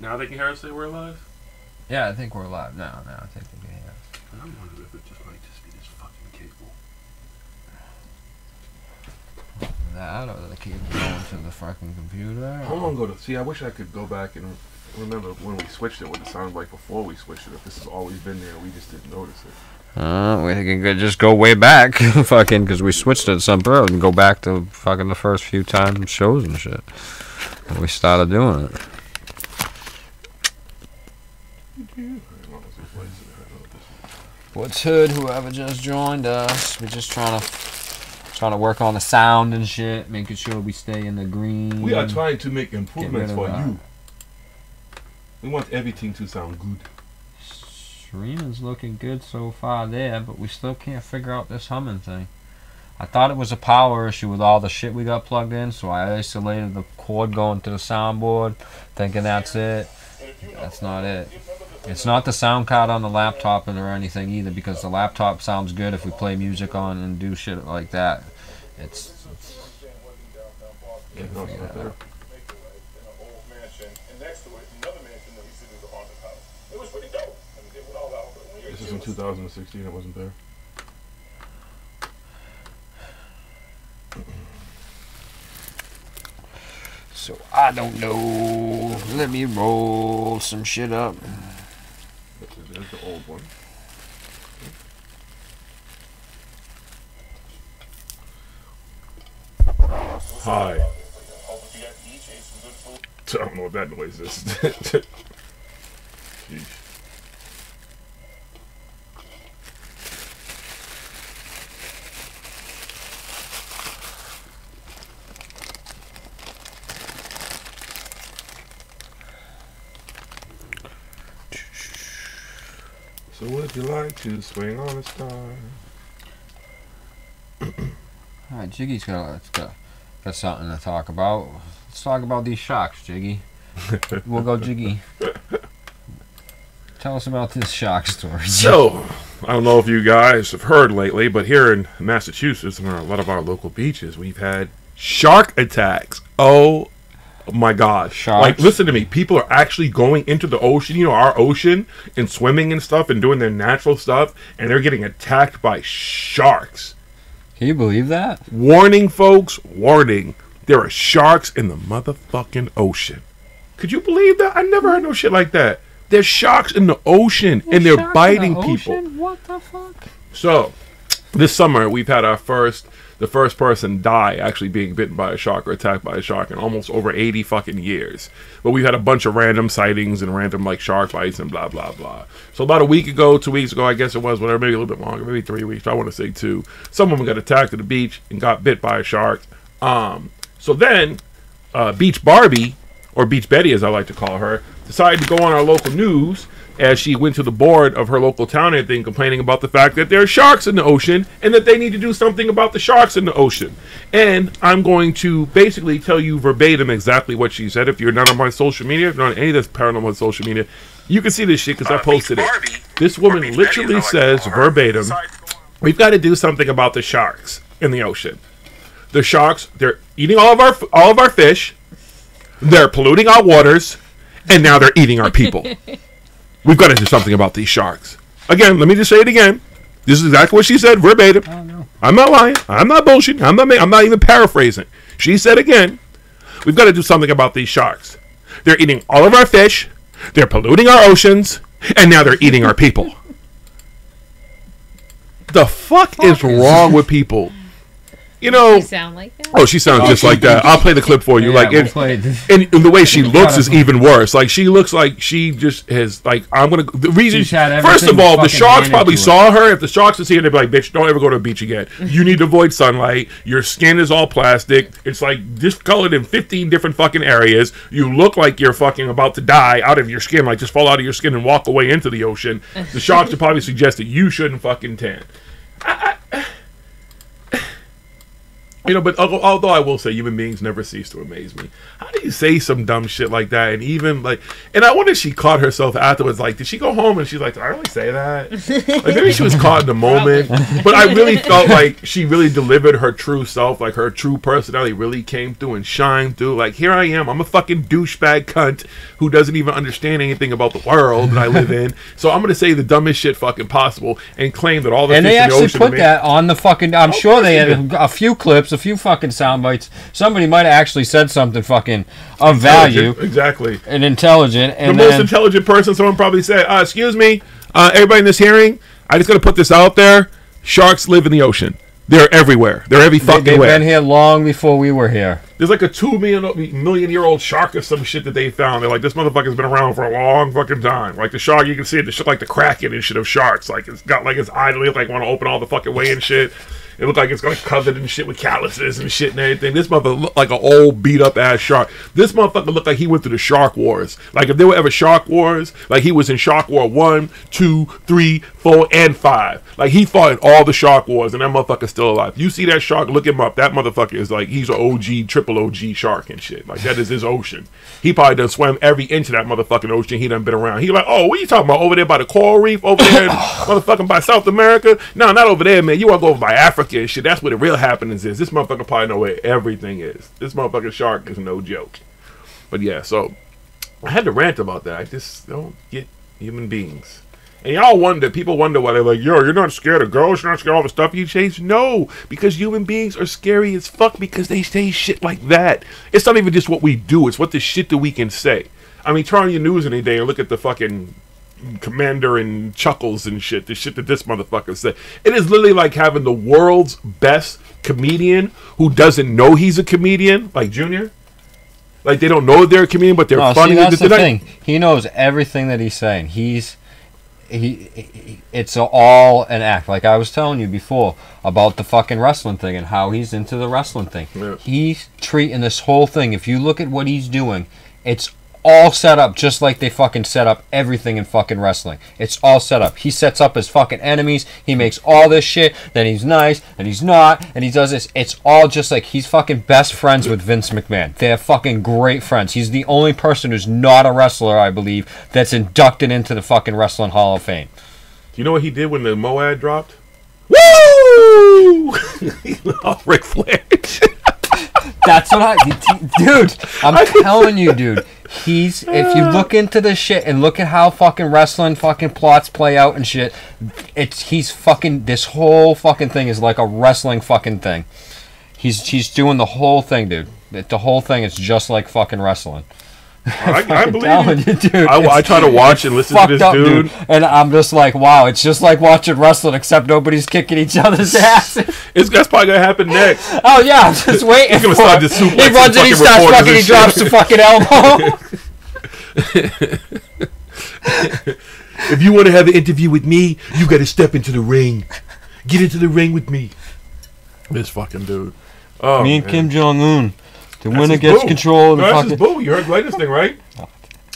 Now they can hear us say we're alive? Yeah, I think we're live now. I think we can hear us. I'm wondering if it just might just be this fucking cable. That or the cable going to the fucking computer. How long ago? See, I wish I could go back and remember when we switched it, what it sounded like before we switched it. If this has always been there, we just didn't notice it. We can just go way back, fucking, because we switched it some early and go back to fucking the first few times shows and shit. And we started doing it. What's Hood? Whoever just joined us, we're just trying to work on the sound and shit, making sure we stay in the green. We are trying to make improvements for you. We want everything to sound good. Serena's looking good so far there, but we still can't figure out this humming thing. I thought it was a power issue with all the shit we got plugged in, so I isolated the cord going to the soundboard, thinking that's it. That's not it. It's not the sound card on the laptop or anything either, because the laptop sounds good if we play music on and do shit like that. It's Yeah, no, it's not there. This is in 2016. It wasn't there. So I don't know. Let me roll some shit up. There's the old one. Hi. I don't know what that noise is. Sheesh. So would you like to swing on a star? Alright, Jiggy's got something to talk about. Let's talk about these sharks, Jiggy. We'll go Jiggy. Tell us about this shark story. So, I don't know if you guys have heard lately, but here in Massachusetts and a lot of our local beaches, we've had shark attacks. Oh my God. Sharks? Like, listen to me. People are actually going into the ocean, you know, our ocean, and swimming and stuff and doing their natural stuff, and they're getting attacked by sharks. Can you believe that? Warning, folks. Warning. There are sharks in the motherfucking ocean. Could you believe that? I never heard no shit like that. There's sharks in the ocean, and they're biting people. What the fuck? So, this summer, we've had the first person die actually being bitten by a shark or attacked by a shark in almost over 80 fucking years. But we've had a bunch of random sightings and random, like, shark bites and blah, blah, blah. So about a week ago, 2 weeks ago, I guess it was, whatever, maybe a little bit longer, maybe 3 weeks, I want to say 2, some woman got attacked at the beach and got bit by a shark. So then, Beach Barbie, or Beach Betty as I like to call her, decided to go on our local news as she went to the board of her local town and thing complaining about the fact that there are sharks in the ocean and that they need to do something about the sharks in the ocean. And I'm going to basically tell you verbatim exactly what she said. If you're not on my social media, if you're not on any of this paranormal social media, you can see this shit because I posted it. This woman literally says verbatim, we've got to do something about the sharks in the ocean. The sharks, they're eating all of our fish, they're polluting our waters, and now they're eating our people. We've got to do something about these sharks. Again, let me just say it again. This is exactly what she said, verbatim. Oh, no. I'm not lying. I'm not bullshitting. I'm not even paraphrasing. She said again, we've got to do something about these sharks. They're eating all of our fish, they're polluting our oceans, and now they're eating our people. The fuck is wrong with people? You know, You sound like that? oh, she sounds just like that. I'll play the clip for you. Yeah, Like, we'll it, play this. and the way she looks is even worse. Like, she looks like she just has, like, I'm gonna. The reason, She's had first of everything all, the fucking sharks handed probably to her. saw her. If the sharks was here, they'd be like, "Bitch, don't ever go to the beach again. You need to avoid sunlight. Your skin is all plastic. It's like discolored in 15 different fucking areas. You look like you're fucking about to die out of your skin. Like, just fall out of your skin and walk away into the ocean." The sharks would probably suggest that you shouldn't fucking tan. You know, but although I will say human beings never cease to amaze me. How do you say some dumb shit like that? And even like, and I wonder if she caught herself afterwards. Like, did she go home and she's like, did I really say that? Like, maybe she was caught in the moment. But I really felt like she really delivered her true self. Like, her true personality really came through and shined through. Like, here I am. I'm a fucking douchebag cunt who doesn't even understand anything about the world that I live in. So I'm going to say the dumbest shit fucking possible and claim that all the and fish they in the actually ocean put that on the fucking. I'm sure they had a few clips, a few fucking sound bites. Somebody might have actually said something fucking of value, exactly, and intelligent. And the most intelligent person, someone probably said, "Excuse me, everybody in this hearing, I just got to put this out there: sharks live in the ocean. They're everywhere. They're every fucking they've way. Been here long before we were here. There's like a 2 million-year-old shark or some shit that they found. They're like, this motherfucker's been around for a long fucking time. Like the shark, you can see it. The shit like the Kraken and shit of sharks. Like it's got like its eye like want to open all the fucking way and shit. It looked like it's got covered and shit with calluses and shit and everything. This motherfucker looked like an old beat up ass shark. This motherfucker looked like he went through the Shark Wars. Like if there were ever Shark Wars, like he was in Shark War 1, 2, 3, 4, and 5. Like he fought in all the Shark Wars and that motherfucker's still alive. You see that shark, look him up. That motherfucker is like, he's an OG, triple OG shark and shit. Like that is his ocean. He probably done swam every inch of that motherfucking ocean he done been around. He like, oh, what are you talking about? Over there by the coral reef? Over there motherfucking by South America? No, not over there, man. You want to go over by Africa and shit. That's where the real happenings is. This motherfucker probably know where everything is. This motherfucking shark is no joke. But yeah, so I had to rant about that. I just don't get human beings. And y'all wonder, people wonder why they're like, yo, you're not scared of ghosts, you're not scared of all the stuff you chase. No, because human beings are scary as fuck because they say shit like that. It's not even just what we do, it's what the shit that we can say. I mean, turn on your news any day and look at the fucking Commander and Chuckles and shit, the shit that this motherfucker said. It is literally like having the world's best comedian who doesn't know he's a comedian, like Junior. Like they don't know they're a comedian, but they're funny. See, that's the thing. He knows everything that he's saying. It's all an act. Like I was telling you before about the fucking wrestling thing and how he's into the wrestling thing. Yeah. He's treating this whole thing. If you look at what he's doing, it's all set up just like they fucking set up everything in fucking wrestling. It's all set up. He sets up his fucking enemies. He makes all this shit. Then he's nice, and he's not, and he does this. It's all just like he's fucking best friends with Vince McMahon. They're fucking great friends. He's the only person who's not a wrestler, I believe, that's inducted into the fucking Wrestling Hall of Fame. Do you know what he did when the Moad dropped? Woo! Ric Flair. That's what dude, I'm telling you, dude. If you look into this shit and look at how fucking wrestling fucking plots play out and shit, this whole fucking thing is like a wrestling fucking thing. He's doing the whole thing, dude. The whole thing is just like fucking wrestling. I believe you, dude. I try to watch and listen to this dude, and I'm just like, wow, it's just like watching wrestling, except nobody's kicking each other's ass. That's probably gonna happen next. Oh yeah, I'm just waiting. He's gonna start this suplex. He runs and he starts fucking. He drops the fucking elbow. If you want to have an interview with me, you got to step into the ring. Get into the ring with me. This fucking dude. Oh, me and Kim Jong-un. The winner gets control of the fucking... That's his boo. You heard the latest thing, right?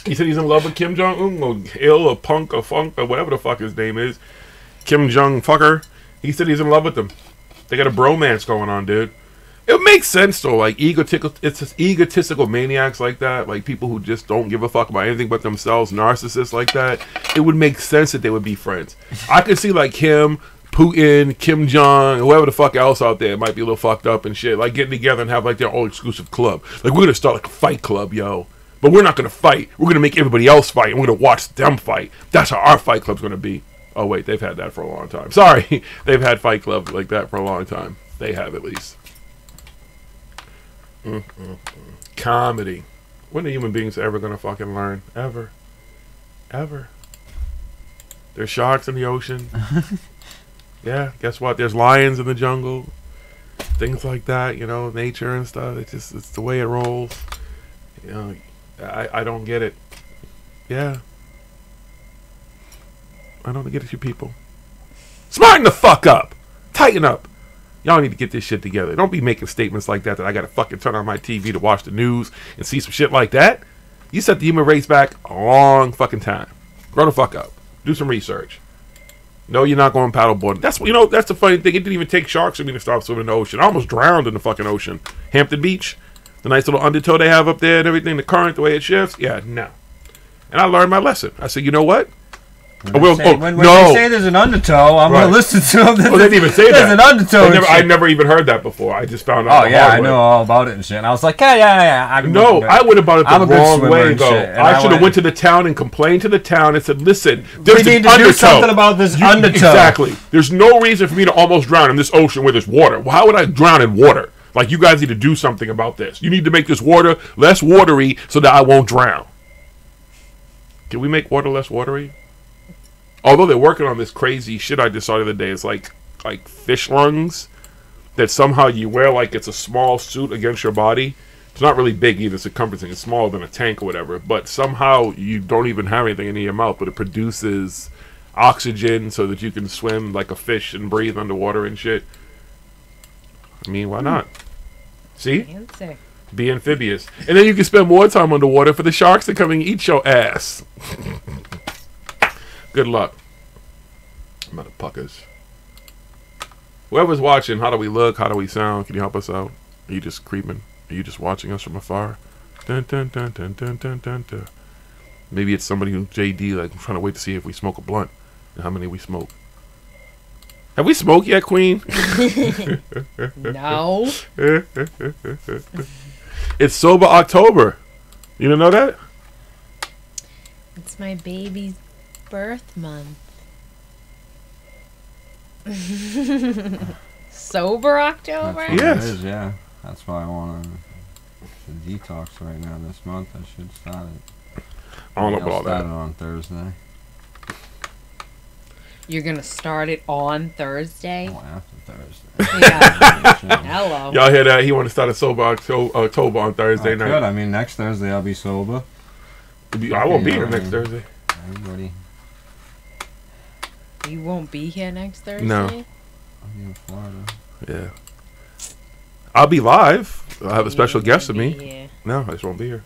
He said he's in love with Kim Jong-un, or Hill, or Punk, or Funk, or whatever the fuck his name is. Kim Jong-fucker. He said he's in love with them. They got a bromance going on, dude. It makes sense, though. Like, egotistical maniacs like that, like people who just don't give a fuck about anything but themselves, narcissists like that, it would make sense that they would be friends. I could see, like, him... Putin, Kim Jong, whoever the fuck else out there might be a little fucked up and shit, like getting together and have like their own exclusive club. Like we're gonna start like a fight club, yo. But we're not gonna fight. We're gonna make everybody else fight, and we're gonna watch them fight. That's how our fight club's gonna be. Oh wait, they've had that for a long time. Sorry, they've had fight clubs like that for a long time. They have at least. Comedy. When are human beings ever gonna fucking learn? Ever. There's sharks in the ocean. Yeah, guess what? There's lions in the jungle. Things like that, you know, nature and stuff. It's the way it rolls. You know, I don't get it. Yeah. I don't get it, you people. Smarten the fuck up. Tighten up. Y'all need to get this shit together. Don't be making statements like that I gotta fucking turn on my TV to watch the news and see some shit like that. You set the human race back a long fucking time. Grow the fuck up. Do some research. No, you're not going paddleboarding. That's that's the funny thing. It didn't even take sharks for me to stop swimming in the ocean. I almost drowned in the fucking ocean. Hampton Beach, the nice little undertow they have up there and everything, the current, the way it shifts. Yeah, no. And I learned my lesson. I said, you know what? When they say there's an undertow, I'm gonna listen to them. Well, they didn't even say there's that. an undertow. I never even heard that before. I just found out. Oh yeah, I know all about it and shit. And I was like, yeah. I went about it the wrong way though. I should have went to the town and complained to the town and said, listen, there's we need to do something about this undertow. Exactly. There's no reason for me to almost drown in this ocean where there's water. Well, how would I drown in water? Like, you guys need to do something about this. You need to make this water less watery so that I won't drown. Can we make water less watery? Although they're working on this crazy shit I just saw the other day. It's like fish lungs that somehow you wear like it's a small suit against your body. It's not really big either. It's circumferencing. It's smaller than a tank or whatever. But somehow you don't even have anything in your mouth, but it produces oxygen so that you can swim like a fish and breathe underwater and shit. I mean, why not? See? Fancy. Be amphibious. And then you can spend more time underwater for the sharks to come and eat your ass. Good luck. Motherfuckers. Whoever's watching, how do we look? How do we sound? Can you help us out? Are you just creeping? Are you just watching us from afar? Dun, dun, dun, dun, dun, dun, dun, dun. Maybe it's somebody who's JD, like, I'm trying to wait to see if we smoke a blunt and how many we smoke. Have we smoked yet, Queen? No. It's Sober October. You didn't know that? It's my baby's birth month. Sober October? That's what Yes. it is, yeah. That's why I want to detox right now this month. I should start it. I don't know about all Start that. it on Thursday. You're going to start it on Thursday? Oh, after Thursday. Yeah. Hello. Y'all hear that? He want to start a Sober October on Thursday night. Good. I mean, next Thursday I'll be sober. I won't be here next Thursday. Everybody. You won't be here next Thursday? No. I'll be in Florida. Yeah. I'll be live. I'll have a special guest with me. Yeah. No, I just won't be here.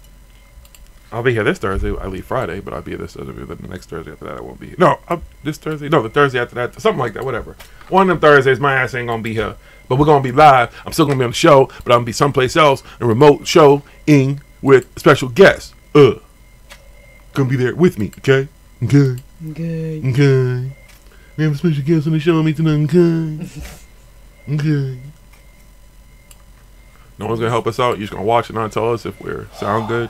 I'll be here this Thursday. I leave Friday, but I'll be here this Thursday. Then the next Thursday after that, I won't be here. No, this Thursday. No, the Thursday after that. Something like that. Whatever. One of them Thursdays, my ass ain't gonna be here. But we're gonna be live. I'm still gonna be on the show, but I'm gonna be someplace else, a remote show-ing with special guests. Gonna be there with me, okay? Okay. Good. Okay. We have a special guest on the show with me tonight, okay? Okay. No one's gonna help us out. You're just gonna watch and not tell us if we're sound good.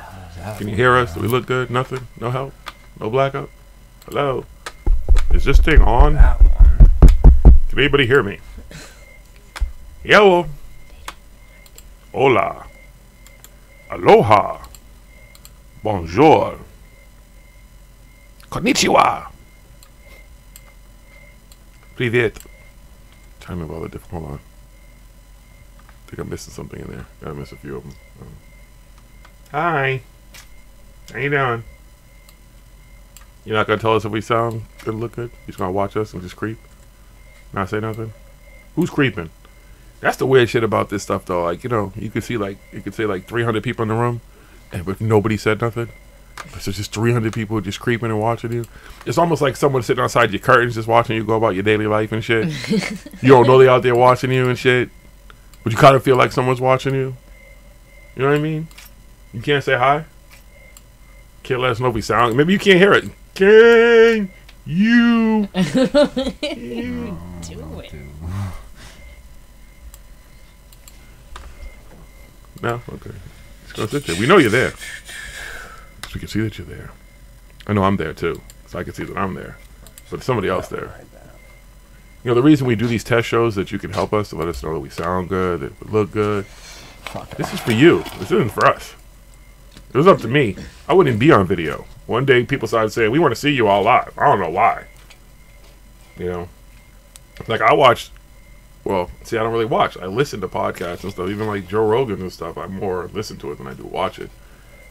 Can you hear us? Do we look good? Nothing? No help? No blackout? Hello? Is this thing on? Can anybody hear me? Hello? Hola. Aloha. Bonjour. Konnichiwa. Привет. Tell me about the different. Hold on. I think I'm missing something in there. I miss a few of them. Hi. How you doing? You're not gonna tell us if we sound good, look good? You're just gonna watch us and just creep? Not say nothing? Who's creeping? That's the weird shit about this stuff, though. Like, you could see you could say 300 people in the room, but nobody said nothing. So just 300 people just creeping and watching you. It's almost like someone sitting outside your curtains just watching you go about your daily life and shit. You don't know they out there watching you and shit, but you kind of feel like someone's watching you. You know what I mean? You can't say hi. Can't let us know if we sound. Maybe you can't hear it. Can you? Do it. No? Okay. Just go sit there. We know you're there. So we can see that you're there. I know I'm there too. So I can see that I'm there. But there's somebody else there. The reason we do these test shows that you can help us to let us know that we sound good, that we look good. This is for you. This isn't for us. It was up to me. I wouldn't be on video. One day people started saying, we want to see you all live. I don't know why. Like I watched, I don't really watch. I listen to podcasts and stuff. Even like Joe Rogan and stuff, I more listen to it than I do watch it.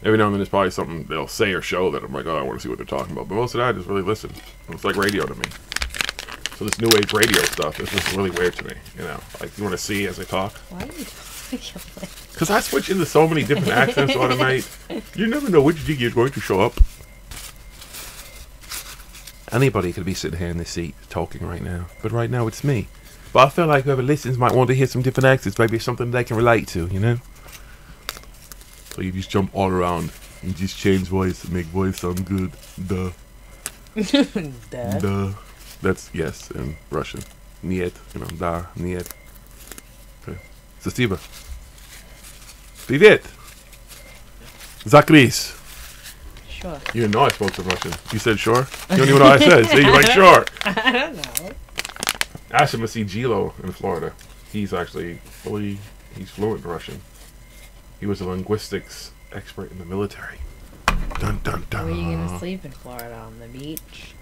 Every now and then there's probably something they'll say or show that I'm like, oh, I want to see what they're talking about. But most of that I just really listen. It's like radio to me. So this new age radio stuff is just really weird to me. Like you want to see as I talk. Why are you talking like Because I switch into so many different accents on a night. You never know which jig is going to show up. Anybody could be sitting here in this seat talking right now, but right now it's me. But I feel like whoever listens might want to hear some different accents, maybe something they can relate to, you know? So you just jump all around and just change voice and make voice sound good. Duh. Duh. Duh. That's yes in Russian. Niet, you know, da, niet. Okay. Спасибо. Привет. Zakris. Sure. You didn't know I spoke some Russian. You said sure? You don't even know what I said. See, you're like, sure. I don't know. I asked him to see Gilo in Florida. He's actually he's fluent in Russian. He was a linguistics expert in the military. Dun dun dun. Where are you gonna sleep in Florida? On the beach?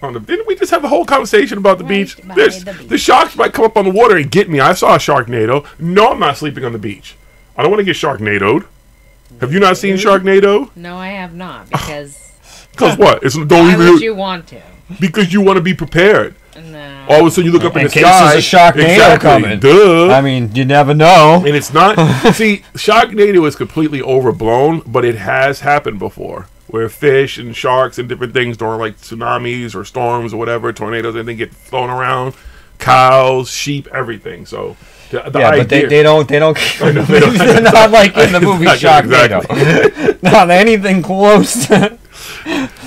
Didn't we just have a whole conversation about the Right beach? by the beach. The sharks might come up on the water and get me. I saw a Sharknado. No, I'm not sleeping on the beach. I don't want to get Sharknadoed. Have you not seen Sharknado? No, I have not, because Because what? It's don't why even would you want to? because you want to be prepared. No. All of a sudden you look up in In the case sky. there's a Sharknado coming. Duh. I mean, you never know. And it's not. See, Sharknado is completely overblown, but it has happened before, where fish and sharks and different things during like tsunamis or storms or whatever, tornadoes, and they get thrown around. Cows, sheep, everything. So the Yeah, idea, but they don't. I know, they don't- They're not like in the movie Exactly, Sharknado. Not anything close.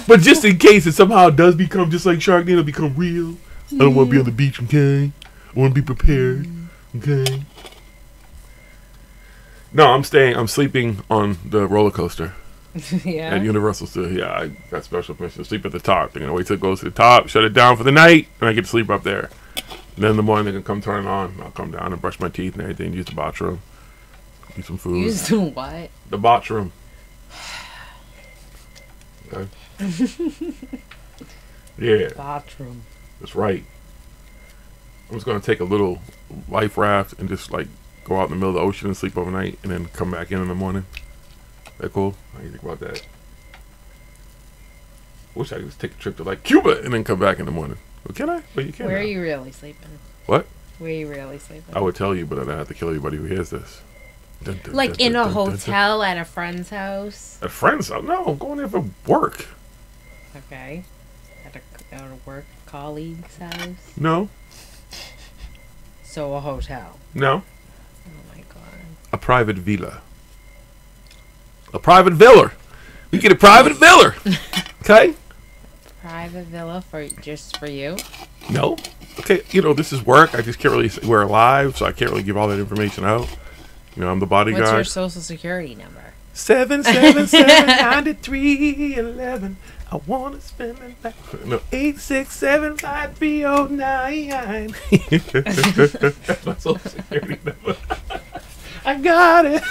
But just in case it somehow does become just like Sharknado, become real. I don't want to be on the beach, okay? I want to be prepared, okay? No, I'm sleeping on the roller coaster Yeah. at Universal Studios. Yeah, I got special permission to sleep at the top. They're going to wait till it goes to the top, shut it down for the night, and I get to sleep up there. And then in the morning, they can come turn it on. I'll come down and brush my teeth and everything, use the bathroom, eat some food. Use the what? The bathroom. Okay. Yeah. Bathroom. That's right. I'm just gonna take a little life raft and just like go out in the middle of the ocean and sleep overnight, and then come back in the morning. That cool? How do you think about that? Wish I could just take a trip to like Cuba and then come back in the morning. Well, can I? Well, you can. Where now. are you really sleeping? What? Where are you really sleeping? I would tell you, but I'd have to kill everybody who hears this. Dun, dun, Like dun, in dun, a dun, dun, dun. hotel at a friend's house? At friends' house? No, I'm going there for work. Okay. At a work colleague's house? No, So a hotel. no. Oh my god. A private villa. A private villa. We get a private villa. Okay? Private villa just for you? No. Okay, you know, this is work. I just can't really we're alive, so I can't really give all that information out. You know, I'm the bodyguard. What's your social security number? 777-9311. I wanna spend the night. No, 8675309. That's my social security number. I got it.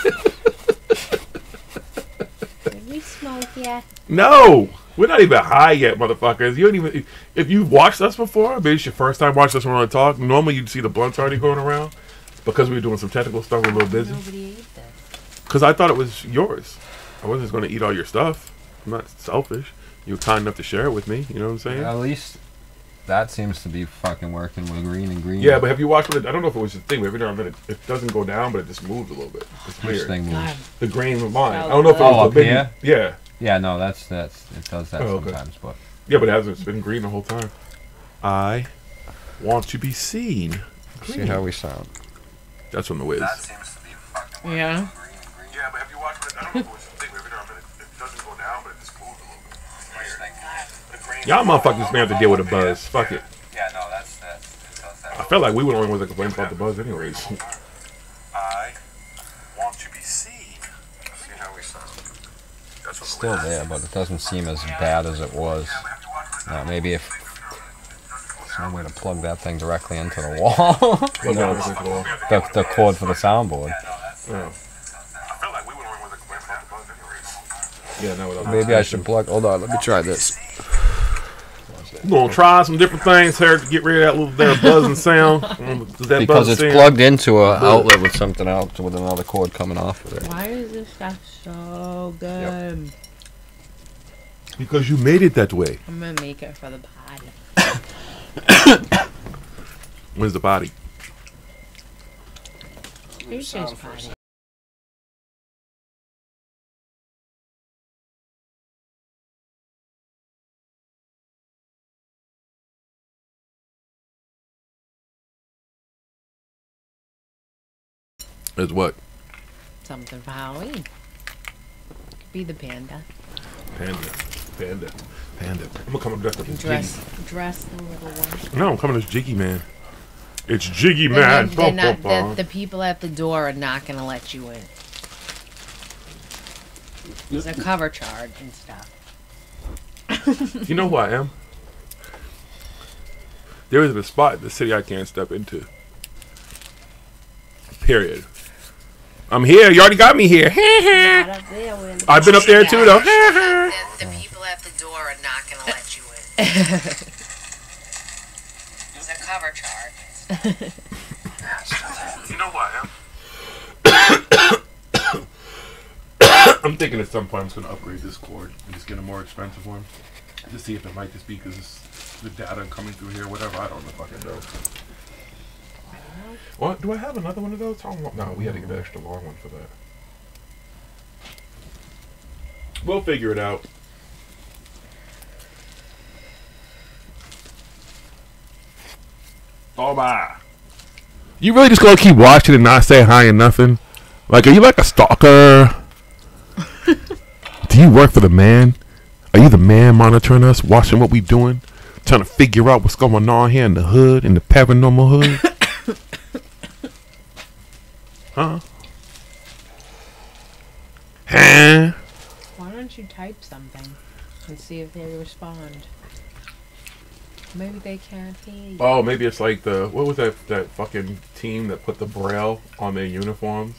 Did we smoke yet? No, we're not even high yet, motherfuckers. You don't even. If you've watched us before, maybe it's your first time watching us when we talk. Normally, you'd see the blunts already going around because we were doing some technical stuff. We're a little busy. Nobody ate this. Because I thought it was yours. I wasn't just going to eat all your stuff. I'm not selfish. You were kind enough to share it with me. You know what I'm saying? At least that seems to be fucking working with green and green. Yeah, but have you watched it? I don't know if it was the thing. But every now and then it doesn't go down, but it just moves a little bit. It's Which weird. thing God. moves? The grain of mine. I don't know if it Oh, was up the big. here? Yeah. Yeah, no, that's it does that Oh, okay. sometimes, but Yeah, but it hasn't. It's been green the whole time. I want to be seen. see how we sound. That's from the Wiz. That seems to be fucking working. Yeah. Yeah, but have you watched it? I don't know if it was the thing. Every now and then it doesn't go down, but it just moves a little bit. Y'all motherfuckers may have to deal with a buzz. Fuck it. Yeah, no, that's it does that. I felt like we were the only ones that complained about the buzz anyways. I want to be seen. See how we sound. That's what Still there, but it doesn't seem as bad as it was. Maybe if some way to plug that thing directly into the wall. Plug down the wall. the cord for the soundboard. Yeah. I felt like we were the only ones that complained about the buzz anyways. Yeah, no, Maybe I should plug. Hold on, let me try this. We're gonna try some different things here to get rid of that little there buzzing sound. Because it's plugged into an outlet with something else, with another cord coming off of it. Why is this stuff so good? Because you made it that way. I'm gonna make it for the body. Where's the body? Who's this body? As what? Something for Halloween. Could be the panda. Panda. I'm gonna come up dressed up as Jiggy. Dress the little one. No, I'm coming as Jiggy Man. It's Jiggy They're Man. not, the people at the door are not going to let you in. There's a cover charge and stuff. You know who I am? There isn't a spot in the city I can't step into. Period. I'm here. You already got me here. Not up there, Willie. I've been up there too, though. The people at the door are not going to let you in. There's a cover charge. You know who I am? I'm thinking at some point I'm just gonna upgrade this cord and just get a more expensive one to see if it might just be because the data coming through here, whatever. I don't know fucking know. What? Do I have another one of those? No, we had to get an extra long one for that. We'll figure it out. Oh my! You really just gonna keep watching and not say hi and nothing? Like, are you like a stalker? Do you work for the man? Are you the man monitoring us, watching what we doing, trying to figure out what's going on here in the hood, in the paranormal hood? Huh? Huh? Why don't you type something and see if they respond? Maybe they can't hear you. Oh, maybe it's like the, what was that fucking team that put the braille on their uniforms?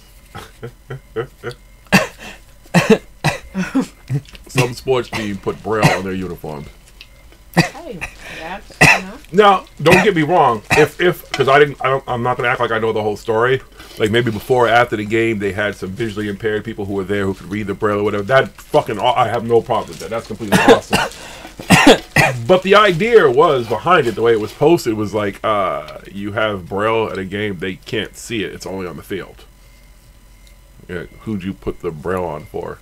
Some sports team put braille on their uniforms. Hey, that's, Now, don't get me wrong. If because I'm not gonna act like I know the whole story. Like maybe before or after the game, they had some visually impaired people who were there who could read the braille or whatever. That fucking, I have no problem with that. That's completely awesome. But the idea was behind it, the way it was posted, was like, you have braille at a game, they can't see it. It's only on the field. Yeah, who'd you put the braille on for?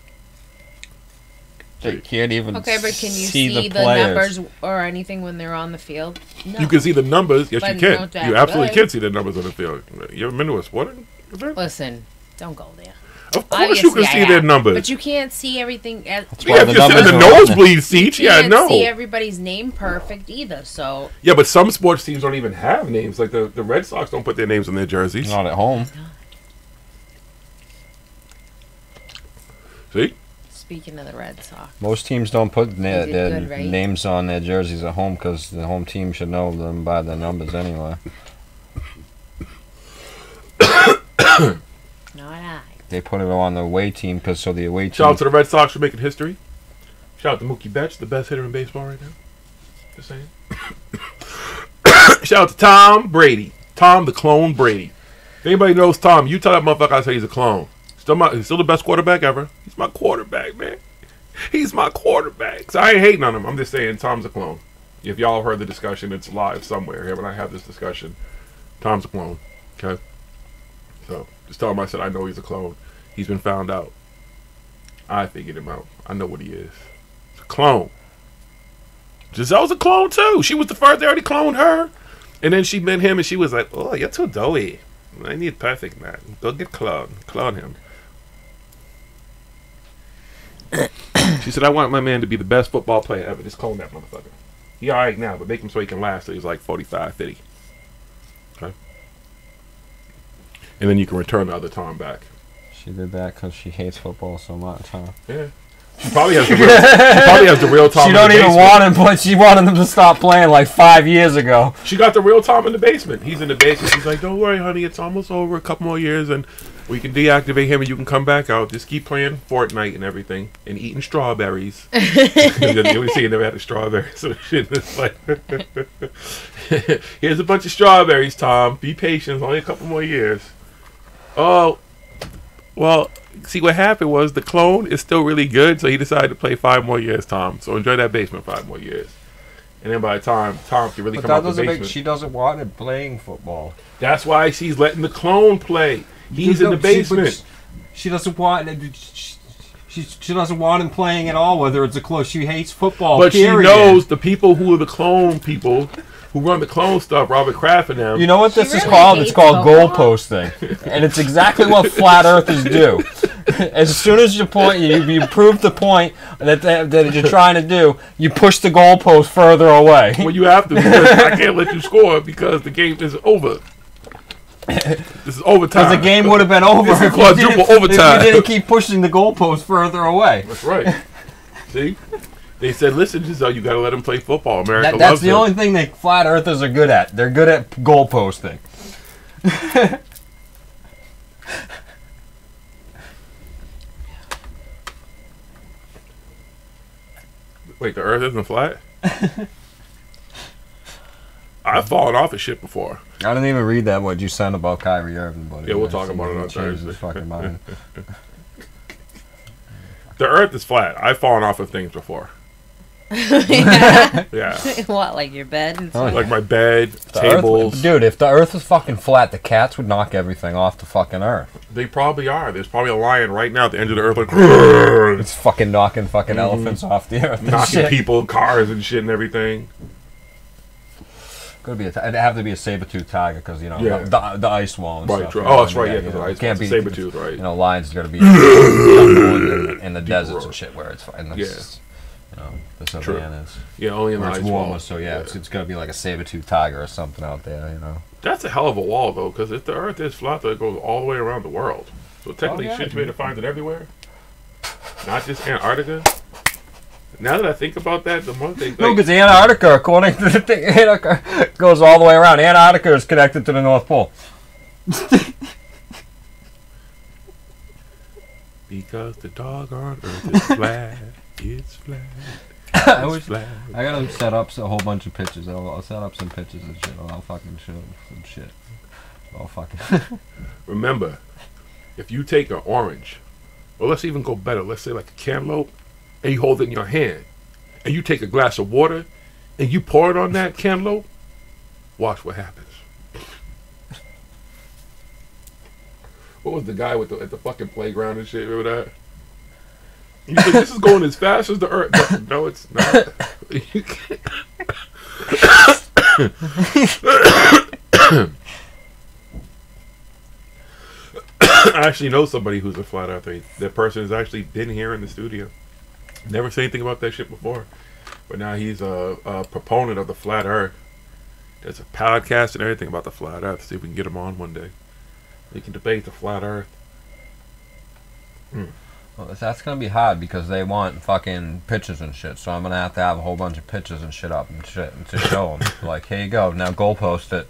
They can't even okay, but can you see see the numbers or anything when they're on the field? No. You can see the numbers. Yes, But you can. not that You absolutely good. can see the numbers on the field. You ever been to a sporting event? Listen, don't go there. Of course you can Obviously, see I their have. numbers. But you can't see everything. why Yeah, the if you're sitting numbers in the are on there. nosebleed seats, You yeah, can't no. see everybody's name perfect either. So Yeah, but some sports teams don't even have names. Like the Red Sox don't put their names on their jerseys. Not at home. See? speaking of the Red Sox, Most teams don't put their They did good, right? names on their jerseys at home because the home team should know them by their numbers anyway. not I. They put it on the away team because so the away Shout out team. to the Red Sox for making history. Shout out to Mookie Betts, the best hitter in baseball right now. Just saying. Shout out to Tom Brady. Tom the clone Brady. If anybody knows Tom, you tell that motherfucker I say he's a clone. He's still the best quarterback ever. He's my quarterback, man. He's my quarterback. So I ain't hating on him. I'm just saying Tom's a clone. If y'all have heard the discussion, it's live somewhere. Here when I have this discussion, Tom's a clone. Okay? So just tell him I said I know he's a clone. He's been found out. I figured him out. I know what he is. He's a clone. Giselle's a clone too. She was the first. They already cloned her. And then she met him and she was like, oh, you're too doughy. I need perfect, man. Go get clone. Clone him. She said, I want my man to be the best football player ever. Just clone that motherfucker. He all right now, but make him so he can last till he's like 45, 50. Okay? And then you can return the other Tom back. She did that because she hates football so much, huh? Yeah. She probably has the real Tom She in don't the even basement. want him, but she wanted him to stop playing like 5 years ago. She got the real Tom in the basement. He's in the basement. She's like, don't worry, honey. It's almost over. A couple more years, and we can deactivate him, and you can come back out. Just keep playing Fortnite and everything, and eating strawberries. You see, you never had a strawberry. So shit, it's like, here's a bunch of strawberries, Tom. Be patient. It's only a couple more years. Oh, well, see what happened was the clone is still really good, so he decided to play 5 more years, Tom. So enjoy that basement 5 more years. And then by the time Tom can really But come out that the doesn't basement. make. She doesn't want him playing football. That's why she's letting the clone play. He's in the basement. She doesn't want. She doesn't want him playing at all. Whether it's a close, she hates football. But period. she knows the people who are the clone people who run the clone stuff, Robert Kraft and them. You know what this She is really called? It's hates called football. goalposting. And it's exactly what flat earthers do. As soon as you point, you prove the point that you're trying to do, you push the goalpost further away. Well, you have to, because I can't let you score because the game is over. This is overtime. Because the game would have been over This is if you, quadruple overtime. if you didn't keep pushing the goalpost further away. That's right. See? They said, listen, Giselle, you got to let them play football. America That's loves the it. only thing that flat earthers are good at. They're good at goalposting. Wait, the earth isn't flat? I've fallen off of shit before. I didn't even read that what you sent about Kyrie Irving, buddy. Yeah, we'll talk about it on Change his Thursday. fucking mind. The earth is flat. I've fallen off of things before. Yeah. Yeah. What, like your bed and Oh, stuff? Like my bed, The tables. Earth, dude, if the earth was fucking flat, the cats would knock everything off the fucking earth. They probably are. There's probably a lion right now at the end of the earth, like "Grrr," It's fucking knocking fucking elephants off the earth. and knocking shit. people, cars, and shit and everything. Could be it'd have to be a saber-toothed tiger because you know Yeah. the ice wall and Right. stuff. True. you know, Oh, that's right. Yeah, you because know, the it ice can't be saber tooth, right? You know, lions are gonna be in the deserts roar. and shit where it's in the, Yeah. you know, the True. savannas. Yeah, only in the Where ice it's warmer, wall. so yeah, it's gonna be like a saber-toothed tiger or something out there, you know. That's a hell of a wall, though, because if the earth is flat, though, it goes all the way around the world. So technically, yeah. shouldn't you be able to find it everywhere? Not just Antarctica? Now that I think about that, the one thing... No, like, because Antarctica, according to the thing, Antarctica goes all the way around. Antarctica is connected to the North Pole. because the doggone earth is flat. It's flat. I It's wish- flat. I gotta set up a whole bunch of pictures. I'll set up some pictures and shit. I'll fucking show some shit. I'll fucking. Remember, if you take an orange, or let's even go better, let's say like a cantaloupe, and you hold it in your hand, and you take a glass of water, and you pour it on that cantaloupe, watch what happens. What was the guy with at the fucking playground and shit? Remember that? He said, "This is going as fast as the earth." No, it's not. You can't. I actually know somebody who's a flat earther. That person has actually been here in the studio. Never said anything about that shit before, but now he's a proponent of the flat earth. There's a podcast and everything about the flat earth. See if we can get him on one day. We can debate the flat earth. Well, that's gonna be hard because they want fucking pictures and shit. So I'm gonna have to have a whole bunch of pictures and shit up and shit and to show them. Like, here you go. Now goalpost it.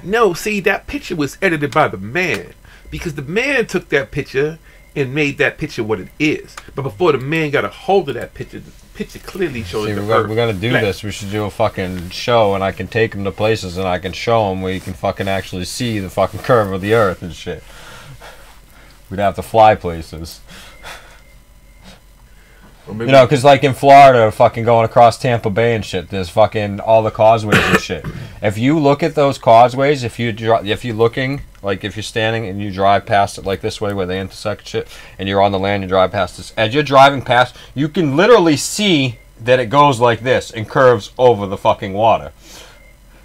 No, see, that picture was edited by the man. Because the man took that picture and made that picture what it is. But before the man got a hold of that picture, the picture clearly showed See, the we're earth gonna do flat. this. We should do a fucking show, and I can take them to places, and I can show them where you can fucking actually see the fucking curve of the earth and shit. We'd have to fly places. Or maybe- You know, because like in Florida, fucking going across Tampa Bay and shit, there's fucking all the causeways and shit. If you look at those causeways, if you're looking, like if you're standing and you drive past it like this way where they intersect shit, and you're on the land, you drive past this, as you're driving past, you can literally see that it goes like this and curves over the fucking water.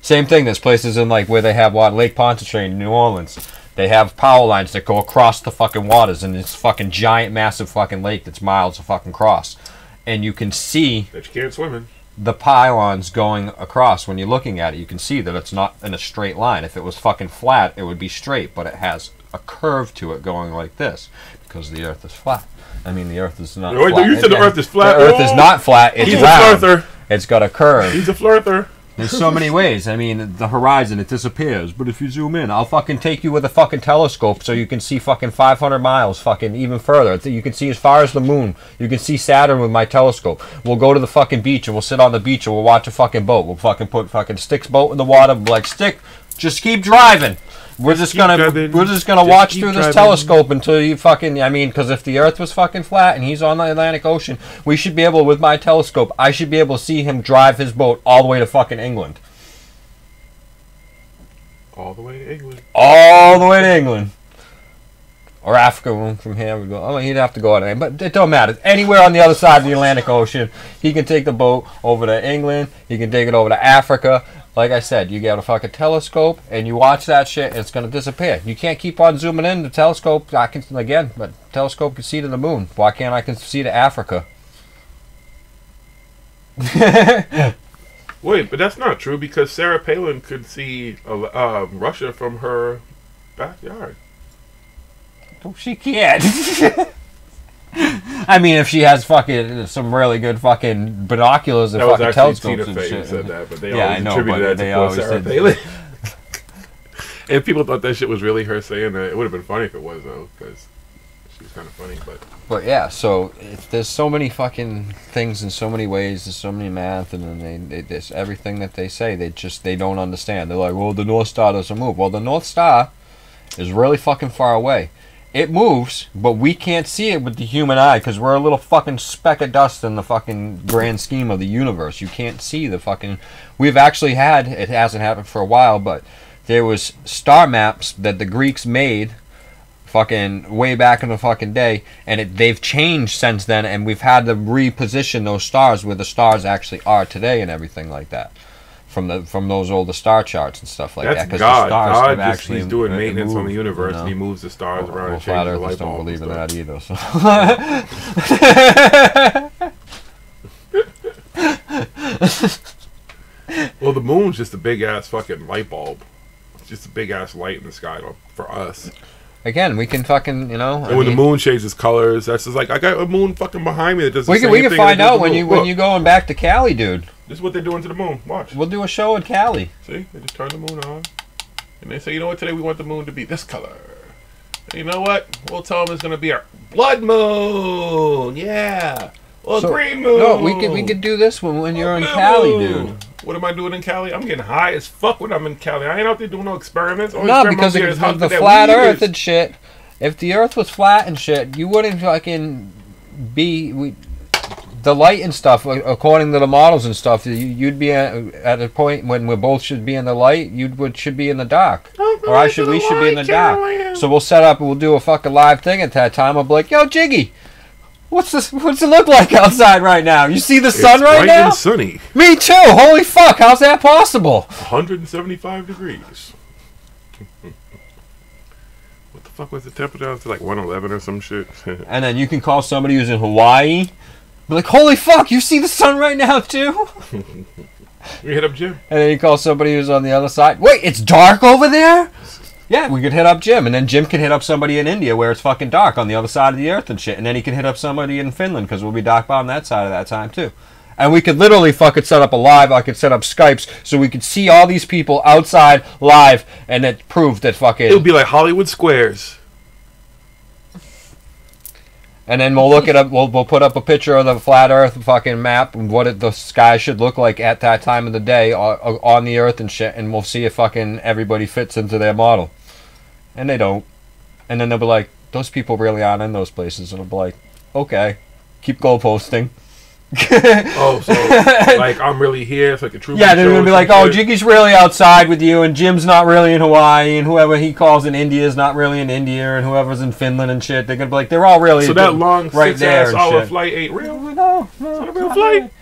Same thing, there's places in like where they have Lake Pontchartrain in New Orleans. They have power lines that go across the fucking waters in this fucking giant, massive fucking lake that's miles of fucking across. And you can see that you can't swim in. the pylons going across. When you're looking at it, you can see that it's not in a straight line. If it was fucking flat, it would be straight, but it has a curve to it going like this because the earth is flat. I mean, the earth is not Wait, flat. you said the earth is flat? The earth is Oh! not flat. It's He's round. a flirter. It's got a curve. He's a flirter. There's so many ways. I mean, the horizon, it disappears. But if you zoom in, I'll fucking take you with a fucking telescope so you can see fucking 500 miles, fucking even further. You can see as far as the moon. You can see Saturn with my telescope. We'll go to the fucking beach and we'll sit on the beach and we'll watch a fucking boat. We'll fucking put fucking Stick's boat in the water. We'll be like, Stick, just keep driving. We're just keep gonna driving. watch Keep through driving. this telescope until you fucking. I mean, because if the Earth was fucking flat and he's on the Atlantic Ocean, we should be able, with my telescope, I should be able to see him drive his boat all the way to fucking England. All the way to England. All the way to England. Or Africa from here would go. Oh, he'd have to go out, but it don't matter. Anywhere on the other side of the Atlantic Ocean, he can take the boat over to England. He can take it over to Africa. Like I said, you get a fucking telescope and you watch that shit, and it's gonna disappear. You can't keep on zooming in. The telescope, I can again, but telescope can see to the moon. Why can't I can see to Africa? Wait, but that's not true because Sarah Palin could see Russia from her backyard. Oh, she can't. I mean, if she has fucking some really good fucking binoculars and That was fucking actually telescopes Tina and Fey who shit. said that, but they Yeah, always I know, attributed but that they to poor always Sarah did. Palin. If people thought that shit was really her saying that, it would have been funny if it was though, because she was kind of funny. But yeah, so there's so many fucking things in so many ways, there's so many math, and then there's everything that they say, they don't understand. They're like, well, the North Star doesn't move. Well, the North Star is really fucking far away. It moves, but we can't see it with the human eye because we're a little fucking speck of dust in the fucking grand scheme of the universe. You can't see the fucking... We've actually had, it hasn't happened for a while, but there was star maps that the Greeks made fucking way back in the fucking day, and they've changed since then, and we've had to reposition those stars where the stars actually are today and everything like that. From those older star charts and stuff like that's that. Because God. The stars God have just, actually he's doing moved, maintenance on the universe, you know? and he moves the stars around Well, and flat changes the light earthers don't bulbs believe in and that either. So. Well, the moon's just a big ass fucking light bulb. It's just a big ass light in the sky for us. Again, we can fucking, you know. And when the moon changes colors, that's just like I got a moon fucking behind me that does the same we thing. can find out when Look, you going back to Cali, dude. This is what they're doing to the moon. Watch. We'll do a show in Cali. See, they just turn the moon on, and they say, you know what? Today we want the moon to be this color. And you know what? We'll tell them it's gonna be our blood moon. Yeah. Or green moon. No, we could do this when you're in blue Cali, moon. dude. What am I doing in Cali? I'm getting high as fuck when I'm in Cali. I ain't out there doing no experiments. Only No, experiment because I'm doing is how of the good that flat weed Earth is. and shit. If the Earth was flat and shit, you wouldn't fucking be. The light and stuff, according to the models and stuff, you'd be at a point when we both should be in the light. Should be in the dark, or we should be in the dark. So we'll set up and we'll do a fucking live thing at that time. I'll be like, yo, Jiggy, what's this? What's it look like outside right now? You see the sun right bright now? and sunny. Me too. Holy fuck! How's that possible? 175 degrees. What the fuck was the temperature? It's like 111 or some shit. And then you can call somebody who's in Hawaii. Be like, holy fuck, you see the sun right now too? We hit up Jim. And then you call somebody who's on the other side. Wait, it's dark over there? Yeah, we could hit up Jim. And then Jim can hit up somebody in India where it's fucking dark on the other side of the earth and shit. And then he can hit up somebody in Finland because we'll be dark on that side of that time too. And we could literally fucking set up a live. I could set up Skypes so we could see all these people outside live and it proved that fucking... It would be like Hollywood Squares. And then we'll look it up. We'll put up a picture of the flat Earth fucking map and what the sky should look like at that time of the day on the Earth and shit. And we'll see if fucking everybody fits into their model. And they don't. And then they'll be like, those people really aren't in those places. And I'll be like, okay, keep goalposting. Oh, so like I'm really here. It's like a true. Yeah, they're gonna be like, oh, Jiggy's really outside with you, and Jim's not really in Hawaii, and whoever he calls in India is not really in India, and whoever's in Finland and shit, they're gonna be like, they're all really so that long right there 6 and hour shit. flight ain't real. No, It's not a real flight.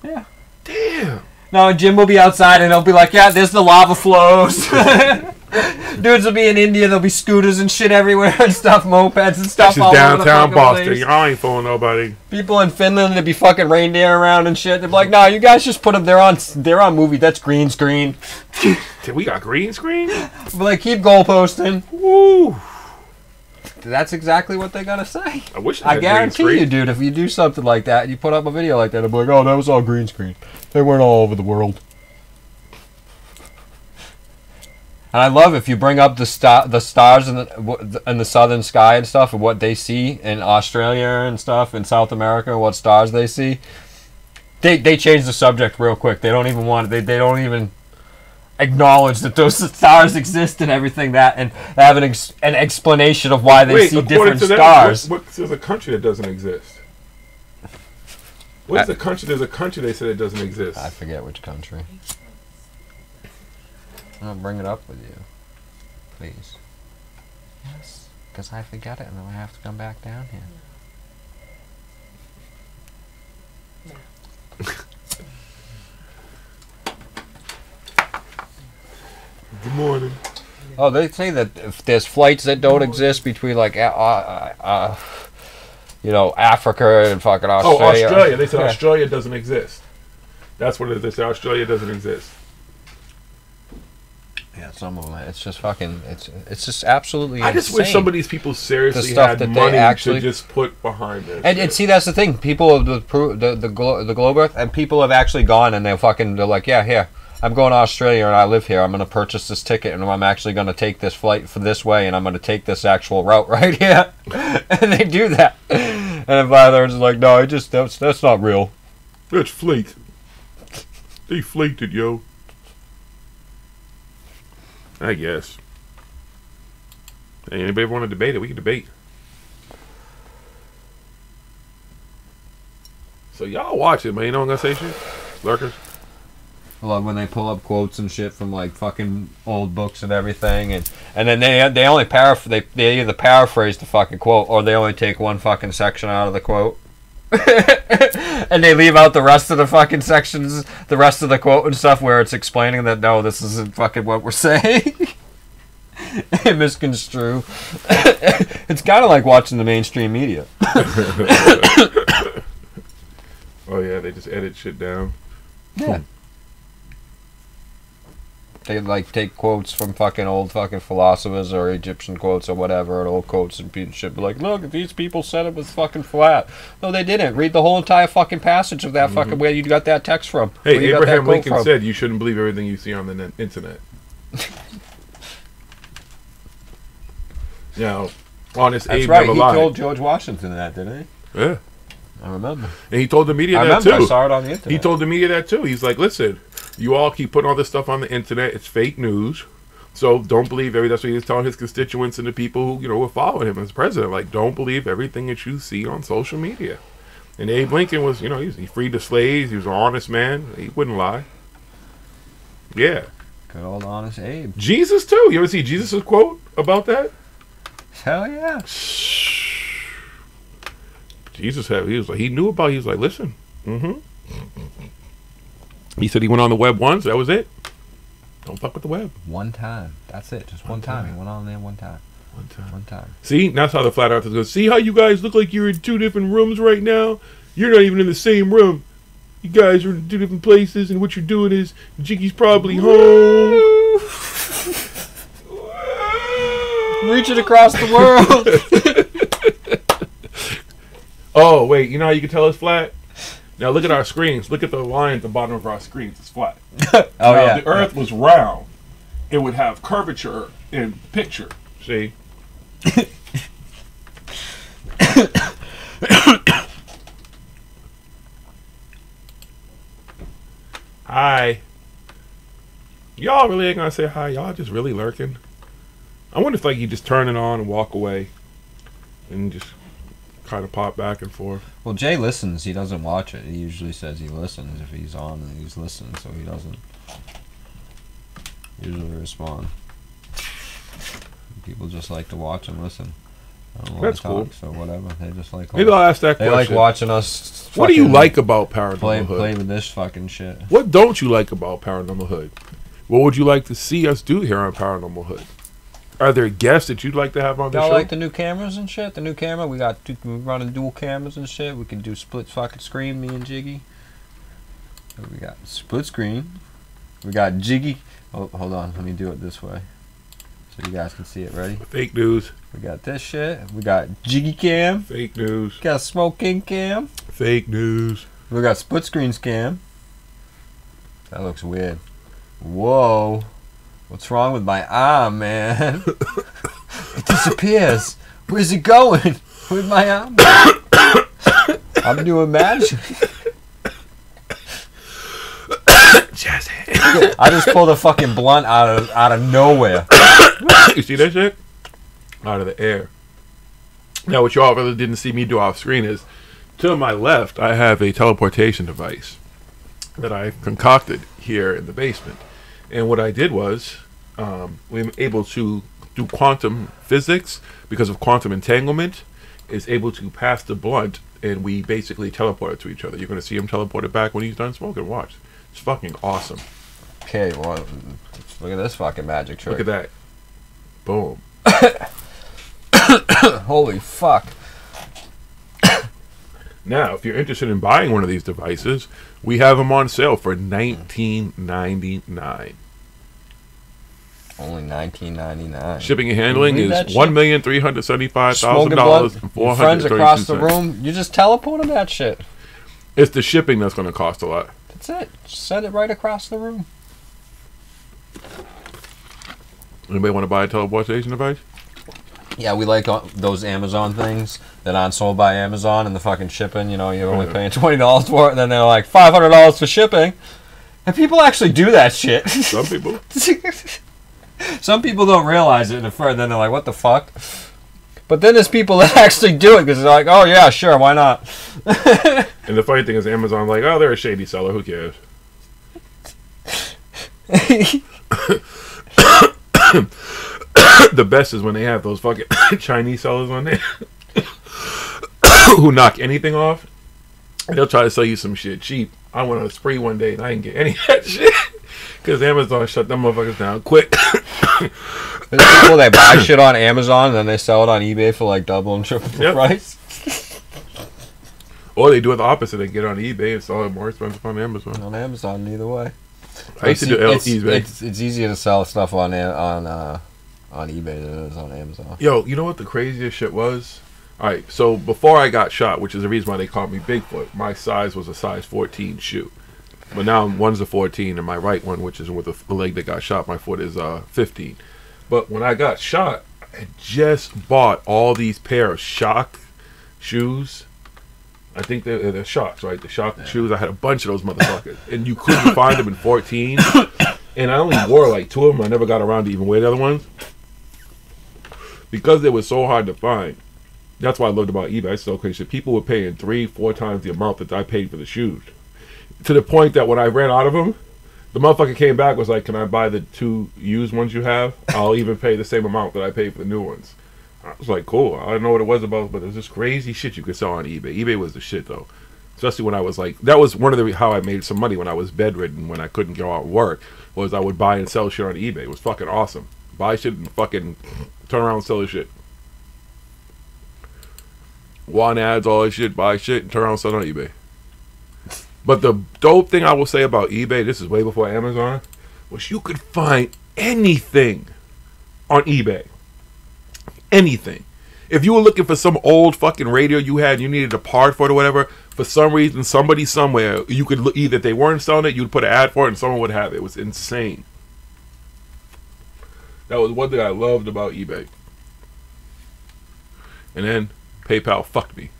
Yeah. Damn. No, and Jim will be outside, and he'll be like, yeah, there's the lava flows. Dudes will be in India, there'll be scooters and shit everywhere and stuff, mopeds and stuff. This is all over the downtown fucking Boston. place. Y'all ain't fooling nobody. People in Finland, there'd be fucking reindeer around and shit. They'd be like, no, you guys just put them. They're on movie. That's green screen. We got green screen. But like, keep goalposting. Woo. That's exactly what they're gonna say. I wish I had guarantee green you, screen. dude, if you do something like that, you put up a video like that, they'll be like, oh, that was all green screen. They weren't all over the world. And I love if you bring up the stars in the southern sky and stuff, and what they see in Australia and stuff, in South America, what stars they see. They change the subject real quick. They don't even want it. They don't even acknowledge that those stars exist and everything that, and have an explanation of why they see different stars. There's a country that doesn't exist. What's the country? There's a country they said it doesn't exist. I forget which country. I'll bring it up with you, please. Yes. Because I forget it and then I have to come back down here. Good morning. Oh, they say that if there's flights that don't exist between like, you know, Africa and fucking Australia. Oh, Australia. They said Yeah. Australia doesn't exist. That's what it is. They say Australia doesn't exist. Yeah, some of them. It's just fucking. It's just absolutely. I just insane. wish some of these people seriously stuff had that they money actually- to just put behind this. And see, that's the thing. People of the globe Earth, and people have actually gone and they're like, yeah, here, I'm going to Australia and I live here. I'm going to purchase this ticket and I'm actually going to take this flight for this way and I'm going to take this actual route right here. And they do that. And the father's like, no, that's not real. That's flake. They flaked it, yo. I guess. Hey, anybody want to debate it? We can debate. So y'all watch it, man. You know what I'm gonna say shit? Lurkers? Well, when they pull up quotes and shit from like fucking old books and everything, and then they only they either paraphrase the fucking quote or they only take one fucking section out of the quote. And they leave out the rest of the fucking sections, the rest of the quote and stuff where it's explaining that no, this isn't fucking what we're saying. And misconstrue. It's kind of like watching the mainstream media. Oh yeah, they just edit shit down. Yeah. They like take quotes from fucking old fucking philosophers or Egyptian quotes or whatever, and old quotes and shit. Be like, look, if these people said it was fucking flat. No, they didn't. Read the whole entire fucking passage of that fucking where you got that text from. Hey, where you got that Abraham quote Lincoln from. said you shouldn't believe everything you see on the internet. Now, honest That's Abe right. never He lied. told George Washington that, didn't he? Yeah. I remember. And he told the media I that remember. too. I saw it on the internet. He told the media that too. He's like, listen, you all keep putting all this stuff on the internet. It's fake news. So don't believe everything. That's what he was telling his constituents and the people who, were following him as president. Like, don't believe everything that you see on social media. And Abe Lincoln was, he freed the slaves. He was an honest man. He wouldn't lie. Yeah. Good old honest Abe. Jesus too. You ever see Jesus' quote about that? Hell yeah. Jesus he was like, listen. He said he went on the web once. That was it. Don't fuck with the web. One time. That's it. Just one time. He went on there one time. One time. See, that's how the flat earthers go. See how you guys look like you're in two different rooms right now? You're not even in the same room. You guys are in two different places, and what you're doing is Jiggy's probably home. Reaching across the world. Oh, wait. You know how you can tell it's flat? Now look at our screens. Look at the line at the bottom of our screens. It's flat. Oh, now, yeah. if the Earth was round, it would have curvature in picture. See? Hi. Y'all really ain't gonna say hi. Y'all just really lurking. I wonder if you just turn it on and walk away and just kind of pop back and forth. Well, Jay listens. He doesn't watch it. He usually says he listens if he's on and he's listening, so he doesn't usually respond. People just like to watch and listen. I don't want That's to talk, cool. so whatever. They just like. Maybe I'll ask that They question. like watching us. What do you fucking like about Paranormal play Hood? with this fucking shit? What don't you like about Paranormal Hood? What would you like to see us do here on Paranormal Hood? Are there guests that you'd like to have on the Y'all show? like the new cameras and shit? The new camera? We're running dual cameras and shit. We can do split fucking screen, me and Jiggy. We got split screen. We got Jiggy. Oh, hold on. Let me do it this way. So you guys can see it. Ready? Fake news. We got this shit. We got Jiggy cam. Fake news. Got smoking cam. Fake news. We got split screen cam. That looks weird. Whoa. What's wrong with my arm, man? It disappears. Where's it going? Where's my arm? I'm doing magic. I just pulled a fucking blunt out of nowhere. You see that shit? Out of the air. Now, what y'all really didn't see me do off screen is, to my left, I have a teleportation device that I concocted here in the basement. And what I did was, we were able to through quantum physics, because of quantum entanglement, is able to pass the blunt, and we basically teleport it to each other. You're going to see him teleport it back when he's done smoking. Watch. It's fucking awesome. Okay, well, look at this fucking magic trick. Look at that. Boom. Holy fuck. Now, if you're interested in buying one of these devices, we have them on sale for $19.99. Only $19.99. Shipping and handling Believe is that shit? $1,375,000 Your friends across the room, you just teleport them that shit. It's the shipping that's going to cost a lot. That's it. Just send it right across the room. Anybody want to buy a teleportation device? Yeah, we like those Amazon things that aren't sold by Amazon and the fucking shipping. You know, you're only paying $20 for it, and then they're like $500 for shipping. And people actually do that shit. Some people. Some people don't realize it at first, then they're like, what the fuck? But then there's people that actually do it because they're like, oh yeah, sure, why not? And the funny thing is Amazon like, oh, they're a shady seller, who cares? The best is when they have those fucking Chinese sellers on there who knock anything off. They'll try to sell you some shit cheap. I went on a spree one day and I didn't get any of that shit because Amazon shut them motherfuckers down quick. There's people that buy shit on Amazon and then they sell it on eBay for like double and triple the price. Or they do it the opposite. They get it on eBay and sell it more expensive on Amazon. On Amazon, either way. I used to do eBay. It's easier to sell stuff on eBay than it is on Amazon. Yo, you know what the craziest shit was? Alright, so before I got shot, which is the reason why they called me Bigfoot, my size was a size 14 shoe. But now one's a 14 and my right one, which is with the leg that got shot, my foot is 15. But when I got shot, I just bought all these pair of shock shoes. I think they're shocks, right? The shock shoes. I had a bunch of those motherfuckers. And you couldn't find them in 14. And I only wore like 2 of them. I never got around to even wear the other ones. Because they were so hard to find. That's what I loved about eBay. It's so crazy. People were paying 3-4 times the amount that I paid for the shoes. To the point that when I ran out of them, the motherfucker came back was like, can I buy the 2 used ones you have? I'll even pay the same amount that I paid for the new ones. I was like, cool. I don't know what it was about, but it was just crazy shit you could sell on eBay. eBay was the shit, though. Especially when I was like, that was one of the how I made some money when I was bedridden, when I couldn't go out and work, was I would buy and sell shit on eBay. It was fucking awesome. Buy shit and fucking turn around and sell the shit. Want ads, all that shit, buy shit, and turn around and sell it on eBay. But the dope thing I will say about eBay, this is way before Amazon, was you could find anything on eBay. Anything. If you were looking for some old fucking radio you had and you needed a part for it or whatever, for some reason, somebody somewhere, you could look, either if they weren't selling it, you'd put an ad for it and someone would have it. It was insane. That was one thing I loved about eBay. And then PayPal fucked me.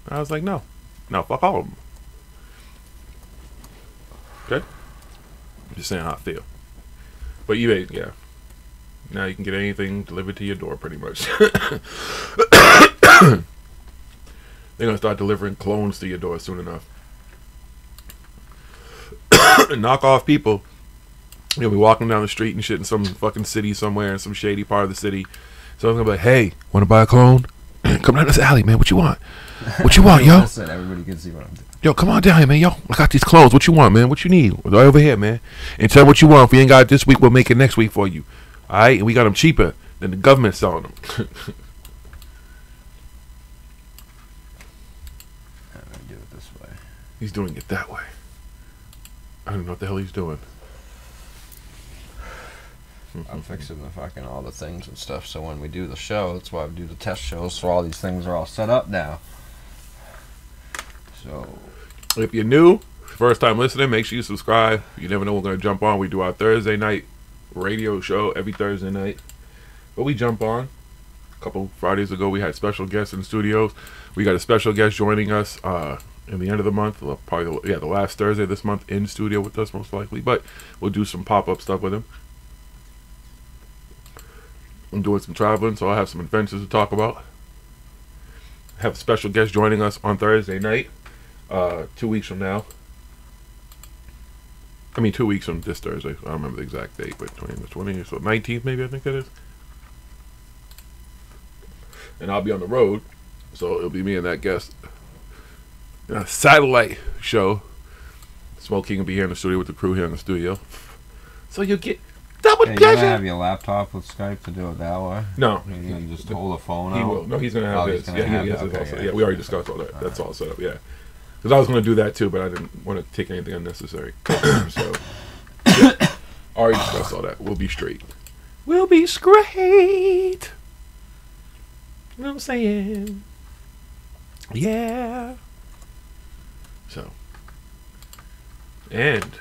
I was like, no. No, fuck all of them. Okay? I'm just saying how I feel. But eBay, yeah. Now you can get anything delivered to your door, pretty much. They're going to start delivering clones to your door soon enough. Knock off people. You'll be walking down the street and shit in some fucking city somewhere, in some shady part of the city. So I'm going to be like, hey, want to buy a clone? Come down this alley, man. What you want? What you want, yo? Listen, everybody can see what I'm doing. Yo, come on down here, man. Yo, I got these clones. What you want, man? What you need? Right over here, man. And tell me what you want. If we ain't got it this week, we'll make it next week for you. All right? And we got them cheaper than the government selling them. I'm going to do it this way. He's doing it that way. I don't know what the hell he's doing. I'm fixing the fucking all the things and stuff, so when we do the show, that's why we do the test shows, so all these things are all set up now. So if you're new, first time listening, make sure you subscribe. You never know we're going to jump on. We do our Thursday night radio show every Thursday night. But we jump on. A couple Fridays ago, we had special guests in the studios. We got a special guest joining us in the end of the month. Well, probably, the last Thursday of this month in studio with us, most likely. But we'll do some pop-up stuff with him. I'm doing some traveling, so I'll have some adventures to talk about. Have a special guest joining us on Thursday night, 2 weeks from now. I mean, 2 weeks from this Thursday. I don't remember the exact date, but 20, so 19th maybe, I think that is. And I'll be on the road, so it'll be me and that guest. A satellite show. Smoke King will be here in the studio with the crew here in the studio. So you'll get double Yeah, you pleasure. gonna have your laptop with Skype to do it that way? No. You gonna just hold the phone He out? will. No, he's going to have Oh, this. he's gonna Yeah, have he has that. his Okay, also. yeah. Yeah, we already discussed all that. That's all set up, yeah. Because I was going to do that too, but I didn't want to take anything unnecessary. So, yeah. Already discussed all that. We'll be straight. We'll be straight. You know what I'm saying? Yeah. So, and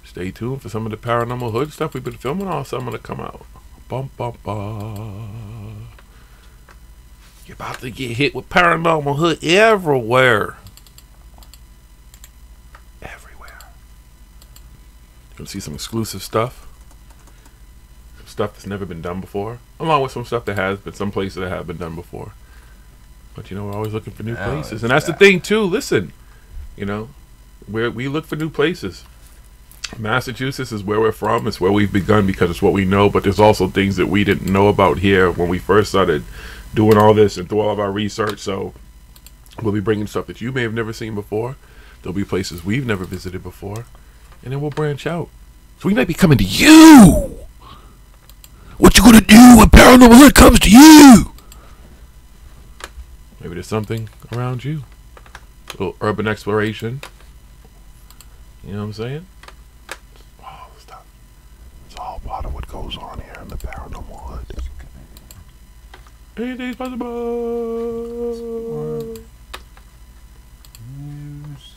stay tuned for some of the Paranormal Hood stuff we've been filming. All some to come out. Bum bum bum. You're about to get hit with Paranormal Hood everywhere. Everywhere. You're gonna see some exclusive stuff. Some stuff that's never been done before. Along with some stuff that has, but some places that have been done before. But you know, we're always looking for new places. And that's the thing too. Listen, you know, we look for new places. Massachusetts is where we're from. It's where we've begun because it's what we know. But there's also things that we didn't know about here when we first started doing all this and through all of our research. So we'll be bringing stuff that you may have never seen before. There'll be places we've never visited before. And then we'll branch out. So we might be coming to you. What you gonna do when Paranormal Hood comes to you? Maybe there's something around you. A little urban exploration. You know what I'm saying? All the stuff. It's all part of what goes on here in the Paranormal Hood. Anything's possible. News.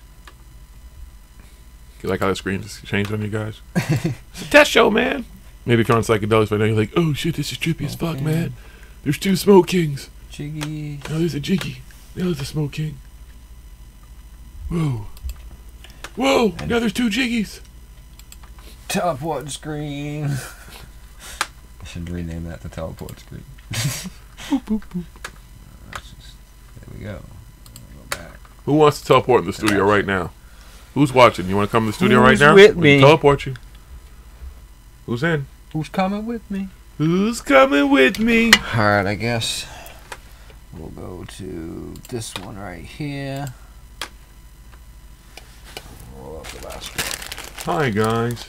You like how the screen just changed on you guys? It's a test show, man. Maybe if you're on psychedelics right now, you're like, oh shit, this is trippy as fuck, man. There's 2 Smoke Kings. Jiggy. Now there's a Jiggy. Now there's a Smoke King. Whoa. Whoa! And now there's 2 Jiggies. Teleport screen. I should rename that the teleport screen. Boop, boop, boop. There we go. Go back. Who wants to teleport in the studio right now? Who's watching? You want to come to the studio right Who's now? with We me? can teleport you. Who's in? Who's coming with me? Who's coming with me? Alright, I guess we'll go to this one right here. Roll up the last one. Hi, guys.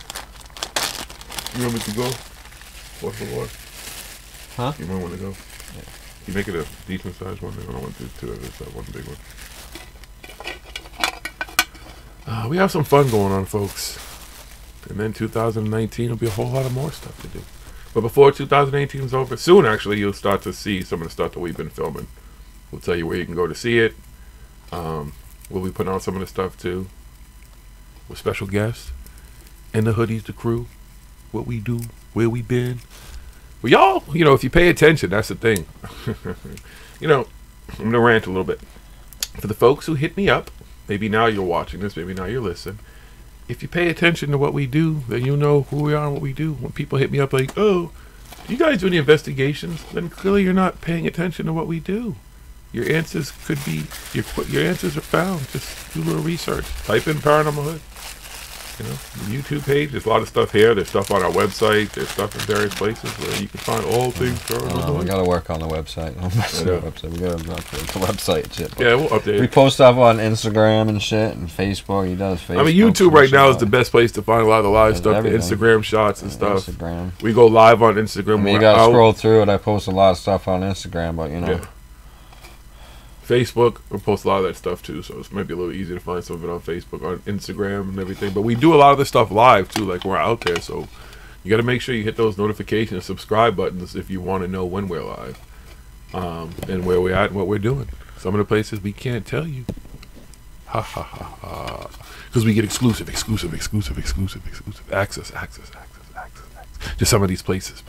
You want me to go? What's the Lord? Huh? You might want to go. Yeah. You make it a decent sized one. I don't want to do 2 of this. That one big one. We have some fun going on, folks. And then 2019 will be a whole lot of more stuff to do. But before 2018 is over, soon actually, you'll start to see some of the stuff that we've been filming. We'll tell you where you can go to see it. We'll be putting on some of the stuff too, with special guests and the hoodies, the crew, what we do, where we been. Well, y'all, you know, if you pay attention, that's the thing. You know, I'm gonna rant a little bit. For the folks who hit me up, maybe now you're watching this, maybe now you're listening. If you pay attention to what we do, then you know who we are and what we do. When people hit me up like, oh, do you guys do any investigations? Then clearly you're not paying attention to what we do. Your answers could be, your answers are found. Just do a little research. Type in Paranormal Hood. You know, the YouTube page, there's a lot of stuff here. There's stuff on our website. There's stuff in various places where you can find all things Paranormal We Hood. gotta work on the website. We gotta update the website and shit. Yeah, we'll update We it. post stuff on Instagram and shit and Facebook. He does Facebook. I mean, YouTube right now is the best. best place to find a lot of the live There's stuff, everything. the Instagram shots and stuff. Instagram. We go live on Instagram. I mean, you We're gotta out. scroll through it. I post a lot of stuff on Instagram, but you know. Yeah. Facebook, we post a lot of that stuff too, so it's maybe a little easier to find some of it on Facebook, on Instagram and everything. But we do a lot of the stuff live too, like we're out there, so you got to make sure you hit those notifications and subscribe buttons if you want to know when we're live, and where we're at and what we're doing. Some of the places we can't tell you. Ha ha ha ha. Because we get exclusive access. To some of these places.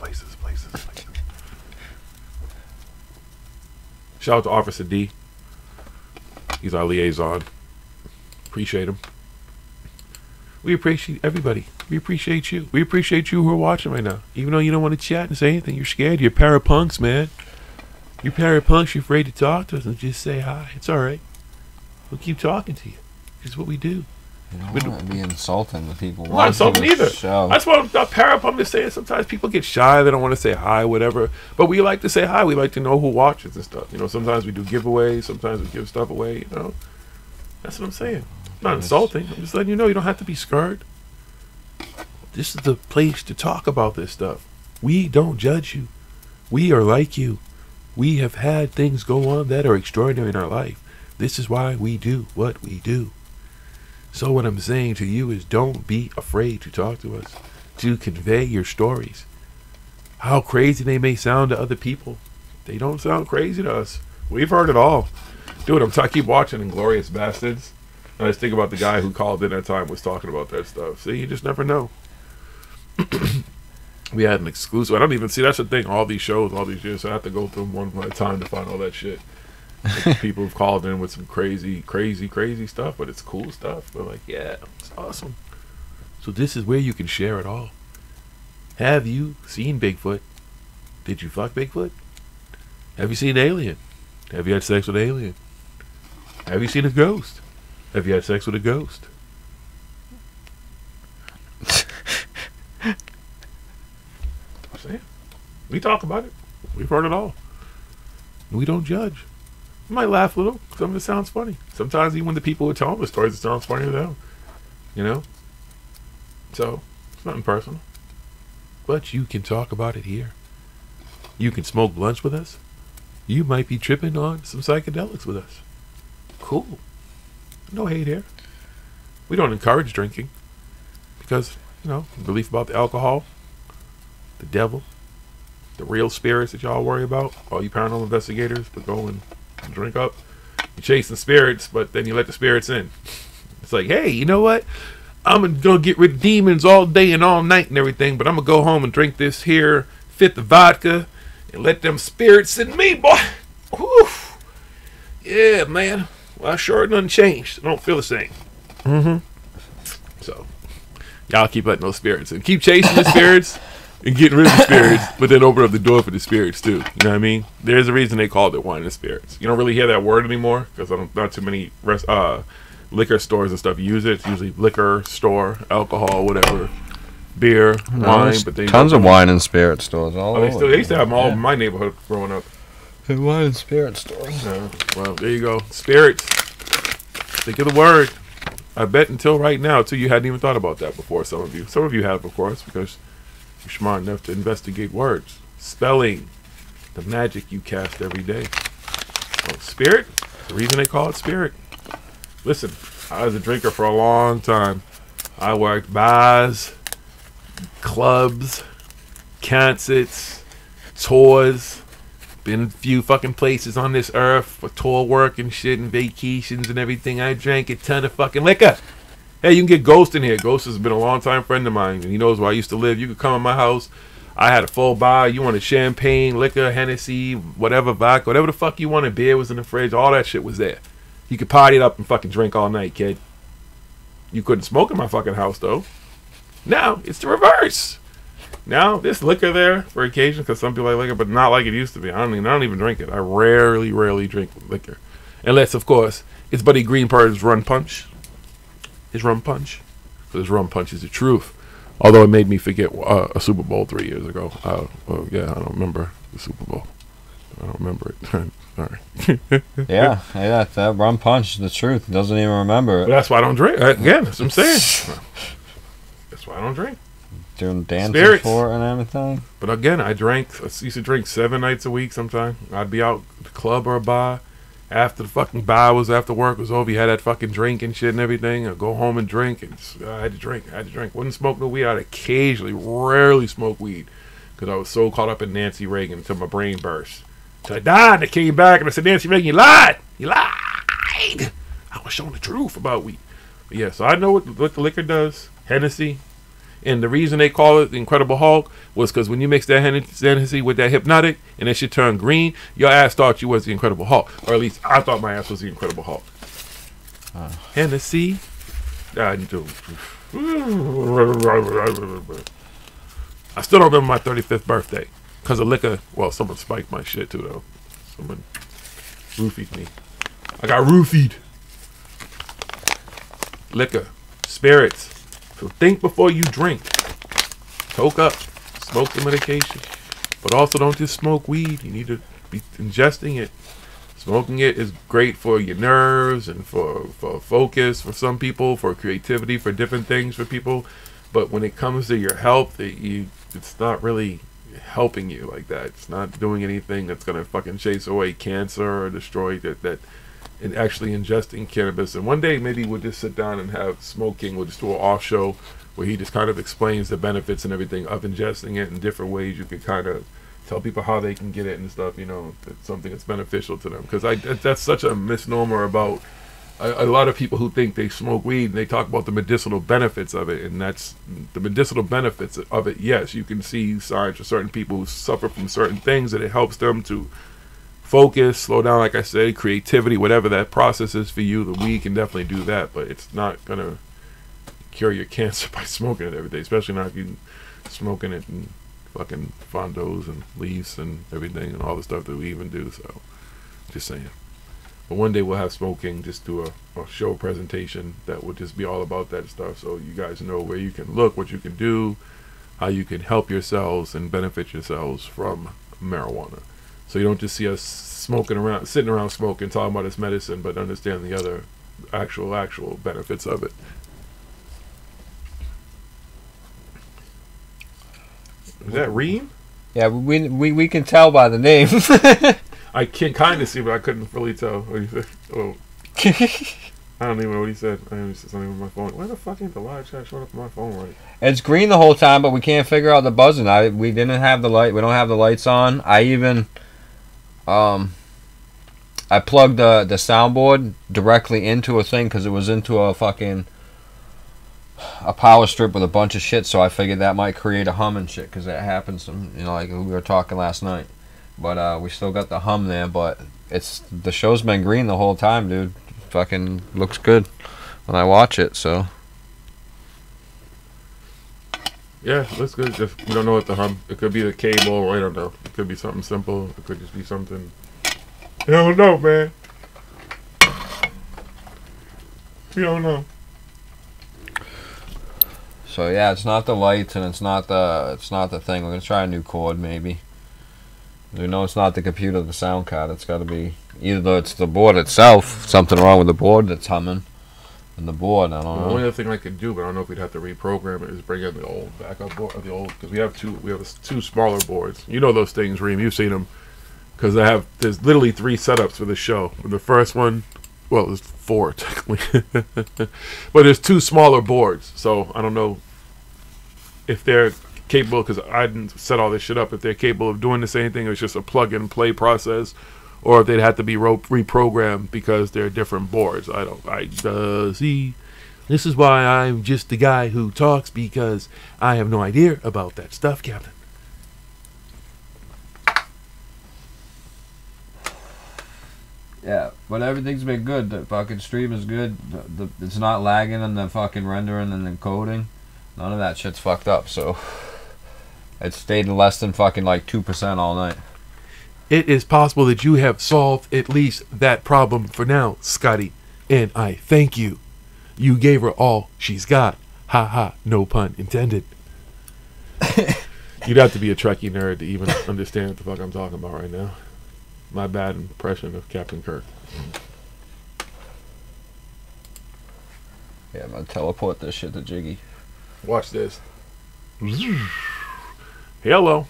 Shout out to Officer D. He's our liaison. Appreciate him. We appreciate everybody. We appreciate you. We appreciate you who are watching right now. Even though you don't want to chat and say anything, you're scared. You're parapunks, man. You're parapunks. You're afraid to talk to us and just say hi. It's all right. We'll keep talking to you. It's what we do. You don't want to be insulting to people. I'm not insulting either. Show. That's what Parapump is saying. Sometimes people get shy. They don't want to say hi, whatever. But we like to say hi. We like to know who watches and stuff. You know, sometimes we do giveaways. Sometimes we give stuff away, you know. That's what I'm saying. I'm not insulting. I'm just letting you know you don't have to be scared. This is the place to talk about this stuff. We don't judge you. We are like you. We have had things go on that are extraordinary in our life. This is why we do what we do. So what I'm saying to you is don't be afraid to talk to us, to convey your stories. How crazy they may sound to other people, they don't sound crazy to us. We've heard it all. Dude, I keep watching Inglorious Bastards. And I just think about the guy who called in that time was talking about that stuff. See, you just never know. We had an exclusive. I don't even see, that's the thing, all these shows, all these years, so I have to go through them one at a time to find all that shit. Like, people have called in with some crazy stuff, but it's cool stuff. They're like, yeah, it's awesome. So this is where you can share it all. Have you seen Bigfoot? Did you fuck Bigfoot? Have you seen Alien? Have you had sex with Alien? Have you seen a ghost? Have you had sex with a ghost? I'm saying, we talk about it. We've heard it all. We don't judge. You might laugh a little. Some of it sounds funny. Sometimes even when the people who tell the stories, it sounds funny to them. You know? So, it's nothing personal. But you can talk about it here. You can smoke blunts with us. You might be tripping on some psychedelics with us. Cool. No hate here. We don't encourage drinking. Because, you know, belief about the alcohol, the devil, the real spirits that y'all worry about, all you paranormal investigators, but go and drink up. You're chasing spirits, but then you let the spirits in. It's like, hey, you know what? I'm gonna get rid of demons all day and all night and everything, but I'm gonna go home and drink this here fifth of vodka and let them spirits in me, boy. Whew. Yeah, man. Well, sure nothing changed. I don't feel the same. So, y'all keep letting those spirits in. Keep chasing the spirits and getting rid of the spirits, but then open up the door for the spirits too. You know what I mean? There's a reason they called it wine and spirits. You don't really hear that word anymore because not too many liquor stores and stuff use it. It's usually liquor store, alcohol, whatever, beer, wine. But they tons of wine and spirit stores all over. They used to have them all in my neighborhood growing up. Wine and spirit stores. Well, there you go. Spirits. Think of the word. I bet until right now, too, you hadn't even thought about that before. Some of you have, of course, because you're smart enough to investigate words, spelling, the magic you cast every day. Well, spirit, the reason they call it spirit. Listen, I was a drinker for a long time. I worked bars, clubs, concerts, tours. Been a few fucking places on this earth for tour work and shit and vacations and everything. I drank a ton of fucking liquor. Hey, you can get Ghost in here. Ghost has been a long time friend of mine, and he knows where I used to live. You could come in my house. I had a full bar. You wanted champagne, liquor, Hennessy, whatever, vodka, whatever the fuck you wanted. Beer was in the fridge. All that shit was there. You could party it up and fucking drink all night, kid. You couldn't smoke in my fucking house, though. Now, it's the reverse. Now, there's liquor there for occasion, because some people like liquor, but not like it used to be. I don't even drink it. I rarely drink liquor. Unless, of course, it's Buddy Greenberg's rum punch. His rum punch. Because rum punch is the truth. Although it made me forget a Super Bowl 3 years ago. Yeah, I don't remember the Super Bowl. I don't remember it. Sorry. Yeah, that rum punch is the truth. He doesn't even remember it. But that's why I don't drink. Again, that's what I'm saying. That's why I don't drink. Doing dancing Spirits. for it and everything. But again, I used to drink 7 nights a week sometime. I'd be out at the club or a bar. After the fucking bar was after work was over, you had that fucking drink and shit and everything. I'd go home and drink. And I had to drink. Wouldn't smoke no weed. I'd occasionally, rarely smoke weed. Because I was so caught up in Nancy Reagan until my brain burst. So I died and I came back and I said, Nancy Reagan, you lied. You lied. I was showing the truth about weed. But yeah, so I know what the liquor does. Hennessy. And the reason they call it the Incredible Hulk was because when you mix that Hennessy with that Hypnotic and that shit turned green, your ass thought you was the Incredible Hulk. Or at least I thought my ass was the Incredible Hulk. Hennessy. I still don't remember my 35th birthday. Because of liquor. Well, someone spiked my shit too, though. Someone roofied me. I got roofied. Liquor. spirits. So think before you drink. Toke up. Smoke the medication. But also don't just smoke weed. You need to be ingesting it. Smoking it is great for your nerves and for focus for some people, for creativity, for different things for people. But when it comes to your health, it's not really helping you like that. It's not doing anything that's going to fucking chase away cancer or destroy that. And actually ingesting cannabis. And one day maybe we'll just sit down and have smoking. We'll just do an off show where he just kind of explains the benefits and everything of ingesting it in different ways. You can kind of tell people how they can get it and stuff, you know, it's something that's beneficial to them. Because that's such a misnomer about a lot of people who think they smoke weed and they talk about the medicinal benefits of it. And that's the medicinal benefits of it. Yes, you can see signs for certain people who suffer from certain things that it helps them to focus, slow down, like I said, creativity, whatever that process is for you. The weed can definitely do that, but it's not going to cure your cancer by smoking it every day, especially not if you're smoking it in fucking fondos and leaves and everything and all the stuff that we even do. So, just saying. But one day we'll have smoking, just do a show presentation that will just be all about that stuff, so you guys know where you can look, what you can do, how you can help yourselves and benefit yourselves from marijuana. So you don't just see us sitting around smoking, talking about its medicine, but understand the other actual benefits of it. Is that Reem? Yeah, we can tell by the name. I can kind of see, but I couldn't really tell what he said. Oh. I don't even know what he said. I only said something with my phone. Why the fuck ain't the live chat showing up on my phone right? It's green the whole time, but we can't figure out the buzzing. We didn't have the light. We don't have the lights on. I even... I plugged the soundboard directly into a thing because it was into a power strip with a bunch of shit, so I figured that might create a hum and shit because that happens, you know, like we were talking last night. But we still got the hum there, but the show's been green the whole time, dude. Fucking looks good when I watch it, so. Yeah, looks good. Just we don't know what the hum. It could be the cable. I don't know. It could be something simple. It could just be something. I don't know, man. We don't know. So yeah, it's not the lights and it's not the thing. We're gonna try a new cord maybe. We know it's not the computer, the sound card. It's got to be either it's the board itself. Something wrong with the board that's humming. And the board, I don't know. The only other thing I could do, but I don't know if we'd have to reprogram it, is bring in the old backup board, or the old, because we have two smaller boards. You know those things, Reem. You've seen them, because there's literally 3 setups for the show. The first one, well, there's 4 technically, but there's 2 smaller boards. So I don't know if they're capable, because I didn't set all this shit up. If they're capable of doing the same thing, or it's just a plug and play process. Or if they'd have to be reprogrammed because they're different boards. See, this is why I'm just the guy who talks, because I have no idea about that stuff, Captain. Yeah, but everything's been good. The fucking stream is good. It's not lagging on the fucking rendering and encoding. None of that shit's fucked up, so it stayed less than fucking like 2% all night. It is possible that you have solved at least that problem for now, Scotty. And I thank you. You gave her all she's got. Ha ha, no pun intended. You'd have to be a Trekkie nerd to even understand what the fuck I'm talking about right now. My bad impression of Captain Kirk. Yeah, I'm gonna teleport this shit to Jiggy. Watch this. Hello.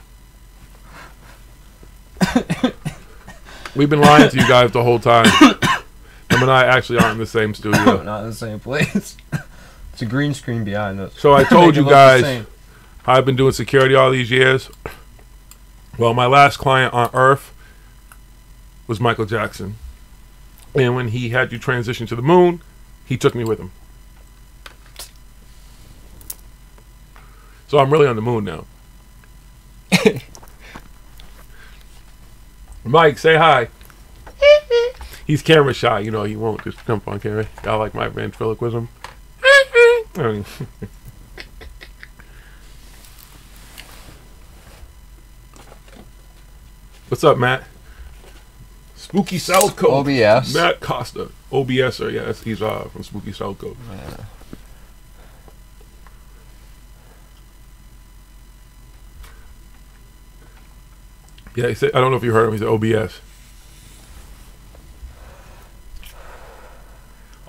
We've been lying to you guys the whole time. Him and I actually aren't in the same studio. Not in the same place. It's a green screen behind us. So I told you guys how I've been doing security all these years. Well, my last client on Earth was Michael Jackson. And when he had to transition to the moon, he took me with him. So I'm really on the moon now. Mike, say hi. He's camera shy, you know, he won't just jump on camera. I like my ventriloquism. What's up, Matt? Spooky South Coast. OBS. Matt Costa. OBSer, yes, he's from Spooky South Coast. Yeah. Yeah, he said, I don't know if you heard him. He said OBS.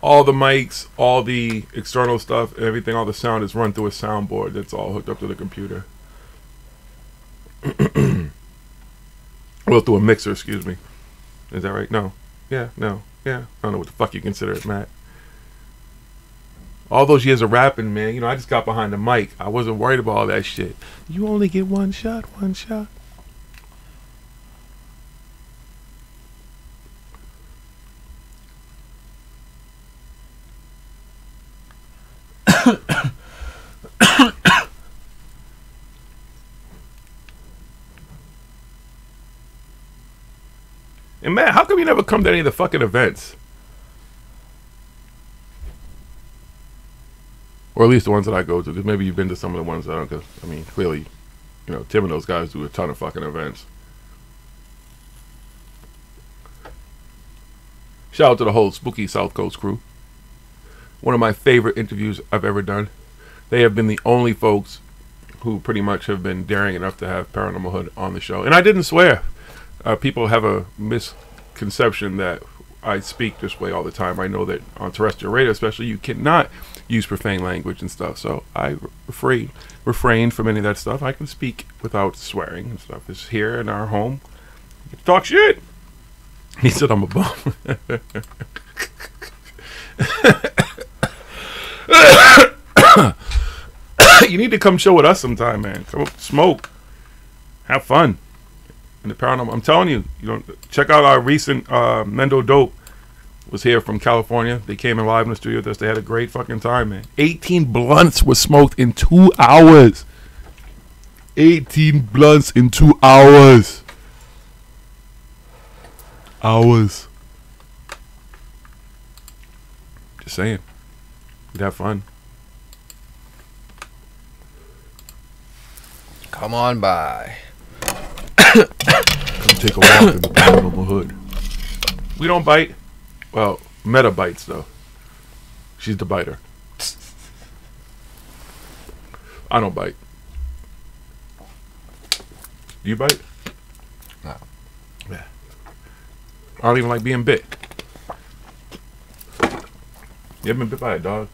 All the mics, all the external stuff, everything, all the sound is run through a soundboard that's all hooked up to the computer. Well, through a mixer, excuse me. Is that right? No. Yeah, no. Yeah. I don't know what the fuck you consider it, Matt. All those years of rapping, man, you know, I just got behind the mic. I wasn't worried about all that shit. You only get one shot, one shot. And Matt, how come you never come to any of the fucking events? Or at least the ones that I go to. Because maybe you've been to some of the ones that I don't. Because, I mean, clearly, you know, Tim and those guys do a ton of fucking events. Shout out to the whole Spooky South Coast crew. One of my favorite interviews I've ever done. They have been the only folks who pretty much have been daring enough to have ParanormalHooD on the show. And I didn't swear. People have a misconception that I speak this way all the time. I know that on terrestrial radio especially, you cannot use profane language and stuff. So I refrain from any of that stuff. I can speak without swearing and stuff. It's here in our home. You can talk shit. He said I'm a bum. You need to come chill with us sometime, man. Come up, smoke, have fun. And the paranormal, I'm telling you, check out our recent Mendo Dope was here from California. They came in live in the studio with us. They had a great fucking time, man. 18 blunts were smoked in 2 hours. 18 blunts in 2 hours. Hours. Just saying. We'd have fun. Come on by. Come take a walk in the ParanormalHooD. We don't bite. Well, Meta bites though. She's the biter. I don't bite. Do you bite? No. Yeah. I don't even like being bit. You ever been bit by a dog?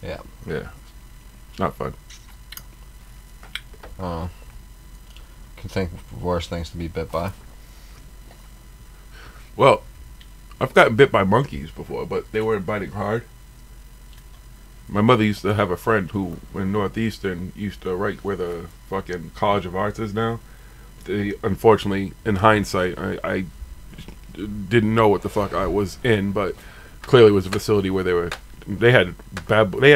Yeah. Yeah. It's not fun. Can think of worse things to be bit by. Well, I've gotten bit by monkeys before, but they weren't biting hard. My mother used to have a friend who, in Northeastern, used to right where the fucking College of Arts is now. They, unfortunately, in hindsight, I didn't know what the fuck I was in, but clearly it was a facility where they had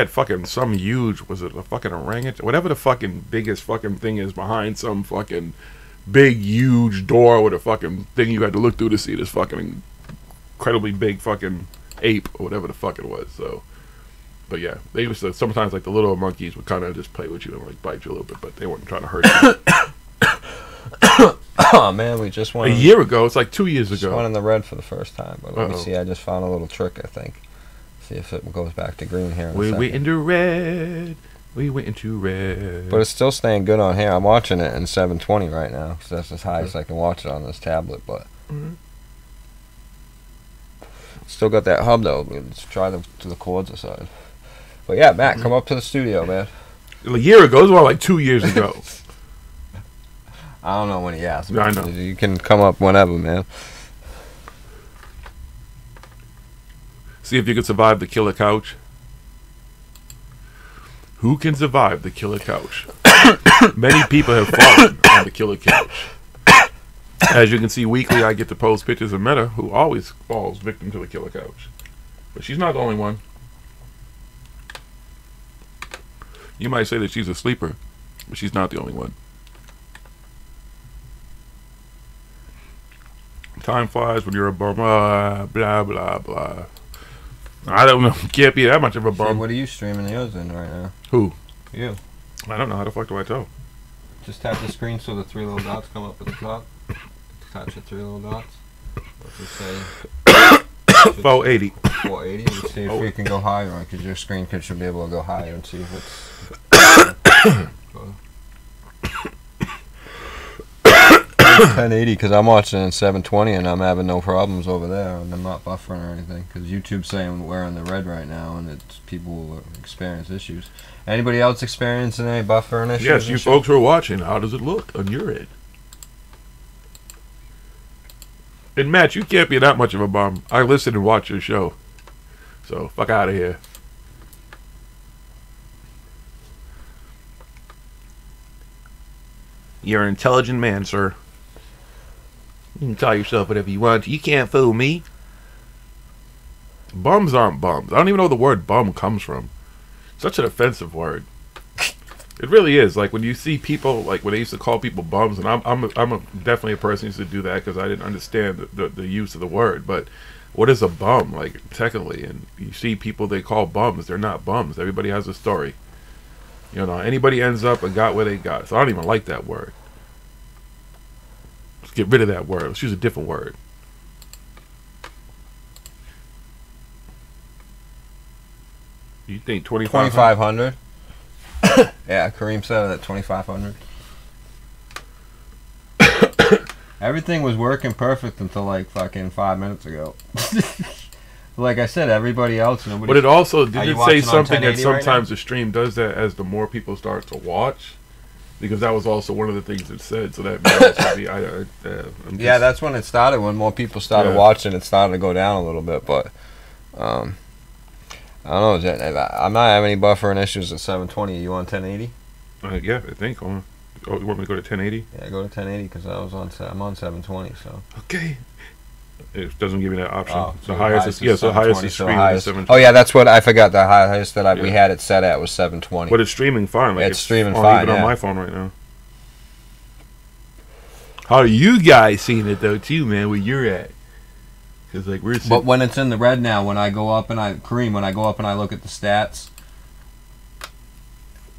fucking some huge, was it a fucking orangutan? Whatever the fucking biggest fucking thing is behind some fucking big huge door with a fucking thing you had to look through to see this fucking incredibly big fucking ape or whatever the fuck it was. So, but yeah, they used to sometimes, like, the little monkeys would kind of just play with you and like bite you a little bit, but they weren't trying to hurt you. Oh man, we just won A year ago. It's like 2 years just ago. won in the red for the first time. But let me Uh-oh. see. I just found a little trick. I think. See if it goes back to green here. In a We second. went into red. We went into red. But it's still staying good on here. I'm watching it in 720 right now because that's as high as I can watch it on this tablet. But still got that hub though. Let's try to the cords aside. But yeah, Matt, come up to the studio, man. A year ago. It was about like 2 years ago. I don't know when he asked. Yeah, I know. You can come up whenever, man. See if you can survive the killer couch. Who can survive the killer couch? Many people have fallen on the killer couch. As you can see, weekly I get to post pictures of Meta, who always falls victim to the killer couch. But she's not the only one. You might say that she's a sleeper, but she's not the only one. Time flies when you're a bum. Blah, blah, blah, blah. I don't know. Can't be that much of a See, bum. what are you streaming yours in right now? Who? You. I don't know. How the fuck do I tell? Just tap the screen so the 3 little dots come up at the top. Touch the 3 little dots. Let's just say 480. 480 and see if you can go higher on because your screen should be able to go higher and see if it's. 1080 because I'm watching in 720 and I'm having no problems over there, and I'm not buffering or anything because YouTube's saying we're in the red right now and it's people will experience issues. Anybody else experiencing any buffering issues? Yes, you folks who are watching, how does it look on your end? And Matt, you can't be that much of a bum. I listen and watch your show. So, fuck out of here. You're an intelligent man, sir. You can call yourself whatever you want. You can't fool me. Bums aren't bums. I don't even know where the word bum comes from. Such an offensive word. It really is. Like when you see people, like when they used to call people bums, and I'm definitely a person who used to do that because I didn't understand the use of the word. But what is a bum, like technically? And you see people they call bums, they're not bums. Everybody has a story. You know, anybody ends up and got where they got. So I don't even like that word. Let's get rid of that word. Let's use a different word. You think 2,500? Yeah, Kareem said it at 2,500. Everything was working perfect until like fucking 5 minutes ago. Like I said, everybody else, nobody. But it also did it say something that 1080 sometimes the stream does that as the more people start to watch, because that was also one of the things it said. So that may yeah, that's when it started. When more people started watching, it started to go down a little bit. But I don't know. I'm not having any buffering issues at 720. Are you on 1080? Yeah, I think. Hold on. Oh, you want me to go to 1080? Yeah, go to 1080 because I'm on 720. So okay. It doesn't give you that option. Oh, the highest is the highest is streaming is 720. Oh yeah, that's what I forgot. The highest that we had it set at was 720. But it's streaming fine. Like it's streaming fine. Even on my phone right now. How are you guys seeing it though, too, man? Where you're at? Because like we're. But when it's in the red now, when I go up and when I go up and I look at the stats,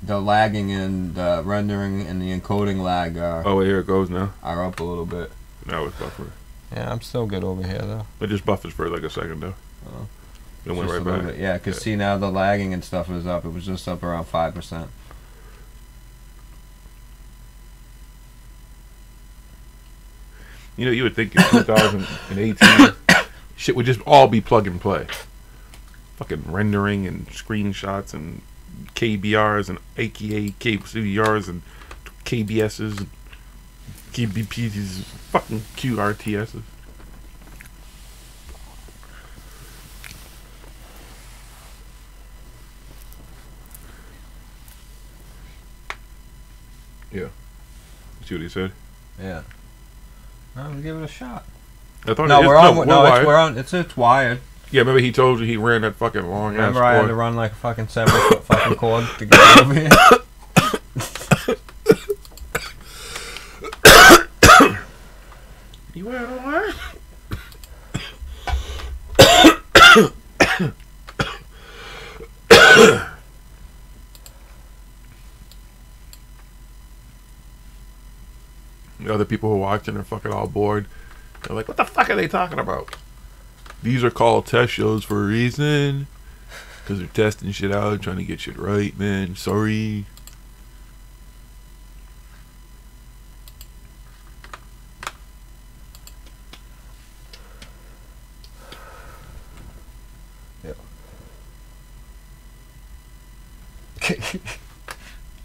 the lagging and the rendering and the encoding lag are. Oh, here it goes now. Are up a little bit. Now it's buffering. Yeah, I'm still good over here though. It just buffers for like a second though. Oh. It went right back. Bit, yeah, because see now the lagging and stuff is up. It was just up around 5%. You know, you would think in 2018, shit would just all be plug and play. Fucking rendering and screenshots and KBRs and AKA KCBRs and KBSs and KBPs, fucking QRTSs. Yeah. See what he said? Yeah. No, we'll give it a shot. I thought no, we're on. It's wired. Yeah, remember he told you he ran that fucking long ass cord. Remember I had to run like a fucking 7-foot fucking cord to get over here. You went away? The other people who are watching are fucking all bored. They're like, what the fuck are they talking about? These are called test shows for a reason. Because they're testing shit out, trying to get shit right, man. Sorry.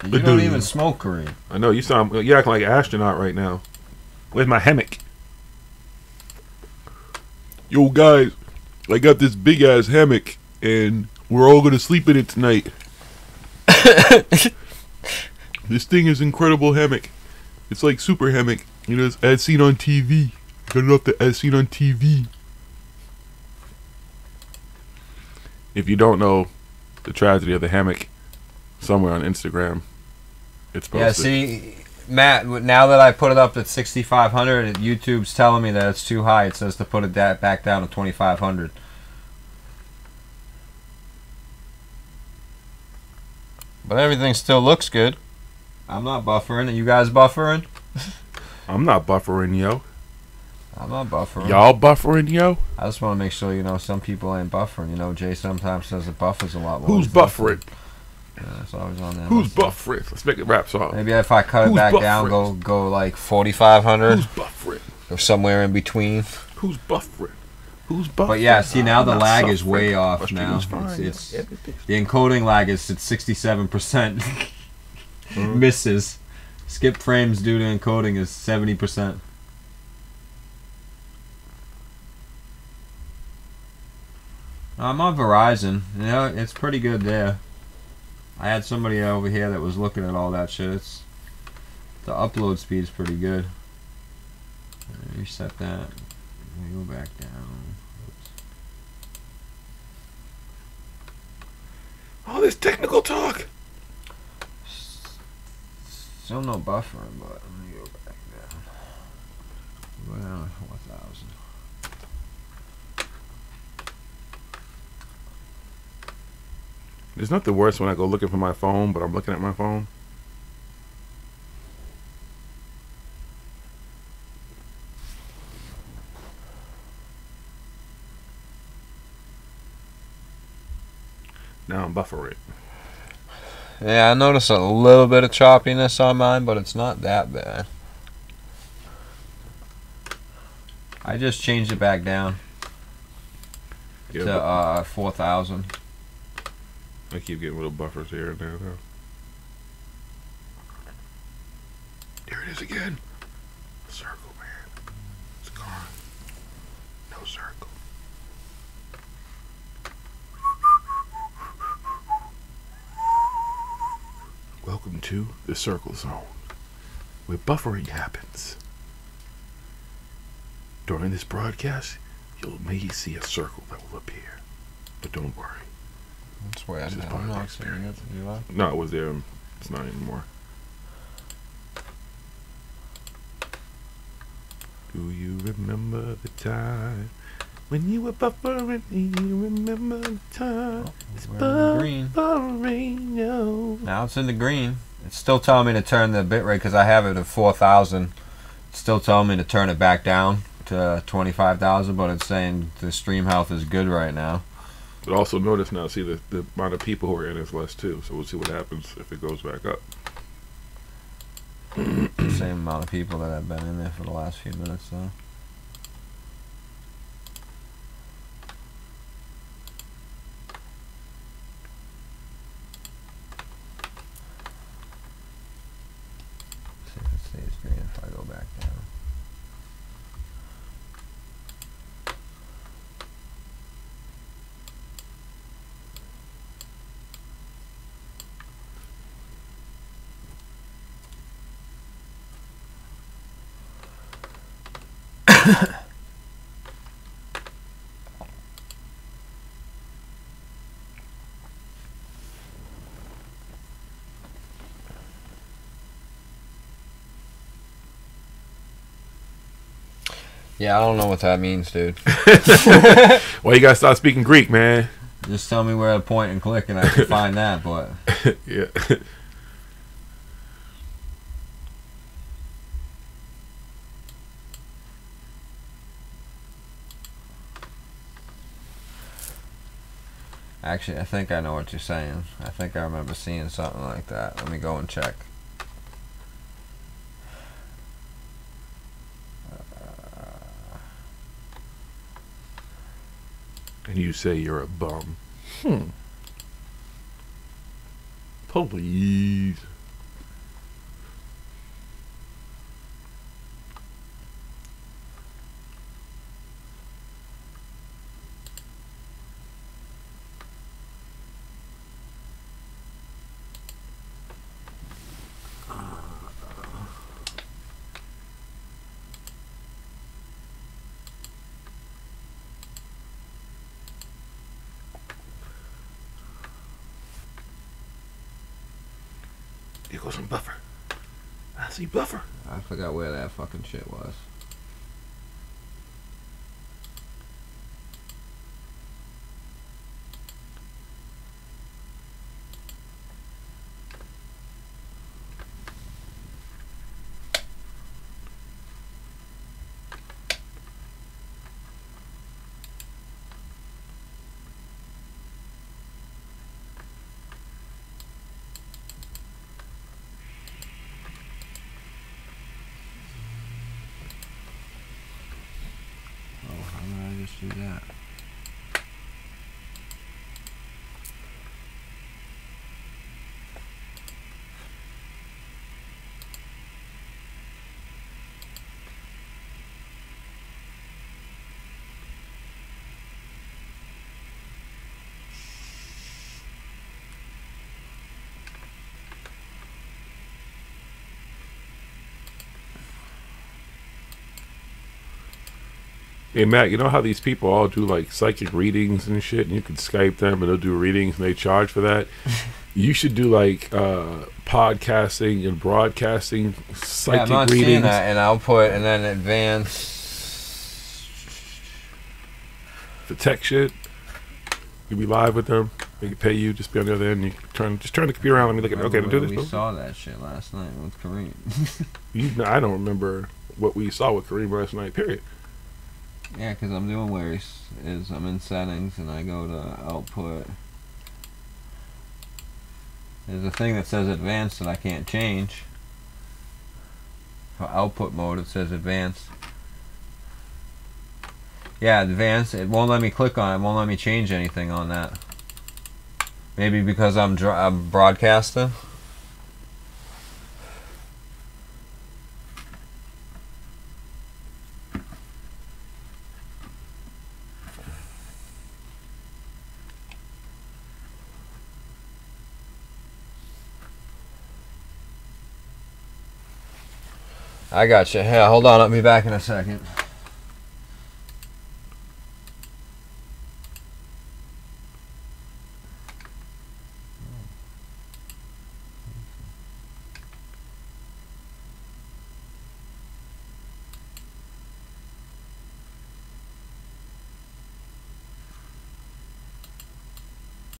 You don't even smoke, Kareem. I know, you acting like an astronaut right now. Where's my hammock? Yo, guys, I got this big ass hammock, and we're all gonna sleep in it tonight. This thing is incredible hammock. It's like super hammock. You know, it's as seen on TV. Got it off the as seen on TV. If you don't know the tragedy of the hammock, somewhere on Instagram, it's posted. Yeah, see, Matt, now that I put it up at 6,500, YouTube's telling me that it's too high. It says to put it back down to 2,500. But everything still looks good. I'm not buffering. Are you guys buffering? I'm not buffering, yo. I'm not buffering. Y'all buffering, yo? I just want to make sure, you know, some people ain't buffering. You know, Jay sometimes says it buffers a lot more. Who's buffering? Yeah, it's always on there. Who's buffering? Let's make a rap song. Maybe if I cut it Who's back buff down, Fritz? go like 4,500 Who's buffering? or somewhere in between. Who's buffering? Who's buffering? But yeah, see now the I'm not lag is suffering. way My off stream now. is fine, It's yeah. Everything's- the encoding lag is at 67%. Misses. Skip frames due to encoding is 70%. I'm on Verizon. Yeah, it's pretty good there. I had somebody over here that was looking at all that shit. The upload speed is pretty good. Reset that. We go back down. Oops. All this technical talk. Still no buffering, but let me go back down. Go down to 4,000. It's not the worst when I go looking for my phone, but I'm looking at my phone. Now I'm buffering. Yeah, I noticed a little bit of choppiness on mine, but it's not that bad. I just changed it back down Yeah, to 4,000. I keep getting little buffers here and there, though. There it is again. Circle, man. It's gone. No circle. Welcome to the Circle Zone, where buffering happens. During this broadcast, you'll maybe see a circle that will appear. But don't worry. That's weird. This is part I'm of the not seeing it. You are? No, it was there. It's not anymore. Do you remember the time when you were buffering? Do you remember the time? It's we're in the green. buffering, yo. Now it's in the green. It's still telling me to turn the bitrate because I have it at 4,000. It's still telling me to turn it back down to 25,000, but it's saying the stream health is good right now. But also notice now, see the amount of people who are in is less too. So we'll see what happens if it goes back up. The same amount of people that have been in there for the last few minutes, though. See if it stays green if I go back down. Yeah, I don't know what that means, dude. Well, you gotta start speaking Greek, man. Just tell me where to point and click and I can find that, but... Yeah. Actually, I think I know what you're saying. I think I remember seeing something like that. Let me go and check. And you say you're a bum. Please. Here goes some buffer. I see buffer. I forgot where that fucking shit was. Why did I just do that? Hey Matt, you know how these people all do like psychic readings and shit, and you can Skype them and they'll do readings and they charge for that? You should do like podcasting and broadcasting psychic I'm not readings. seeing that, and I'll put and then advanced. The tech shit. You'll be live with them. They can pay you, just be on the other end. You turn the computer around. Let me look at. Okay, do this. We saw that shit last night with Kareem. I don't remember what we saw with Kareem last night. Period. Yeah, because I'm doing where I'm in settings and I go to output. There's a thing that says advanced that I can't change. For output mode, it says advanced. Yeah, advanced. It won't let me click on it. It won't let me change anything on that. Maybe because I'm broadcasting. I got you. Yeah, hold on. I'll be back in a second.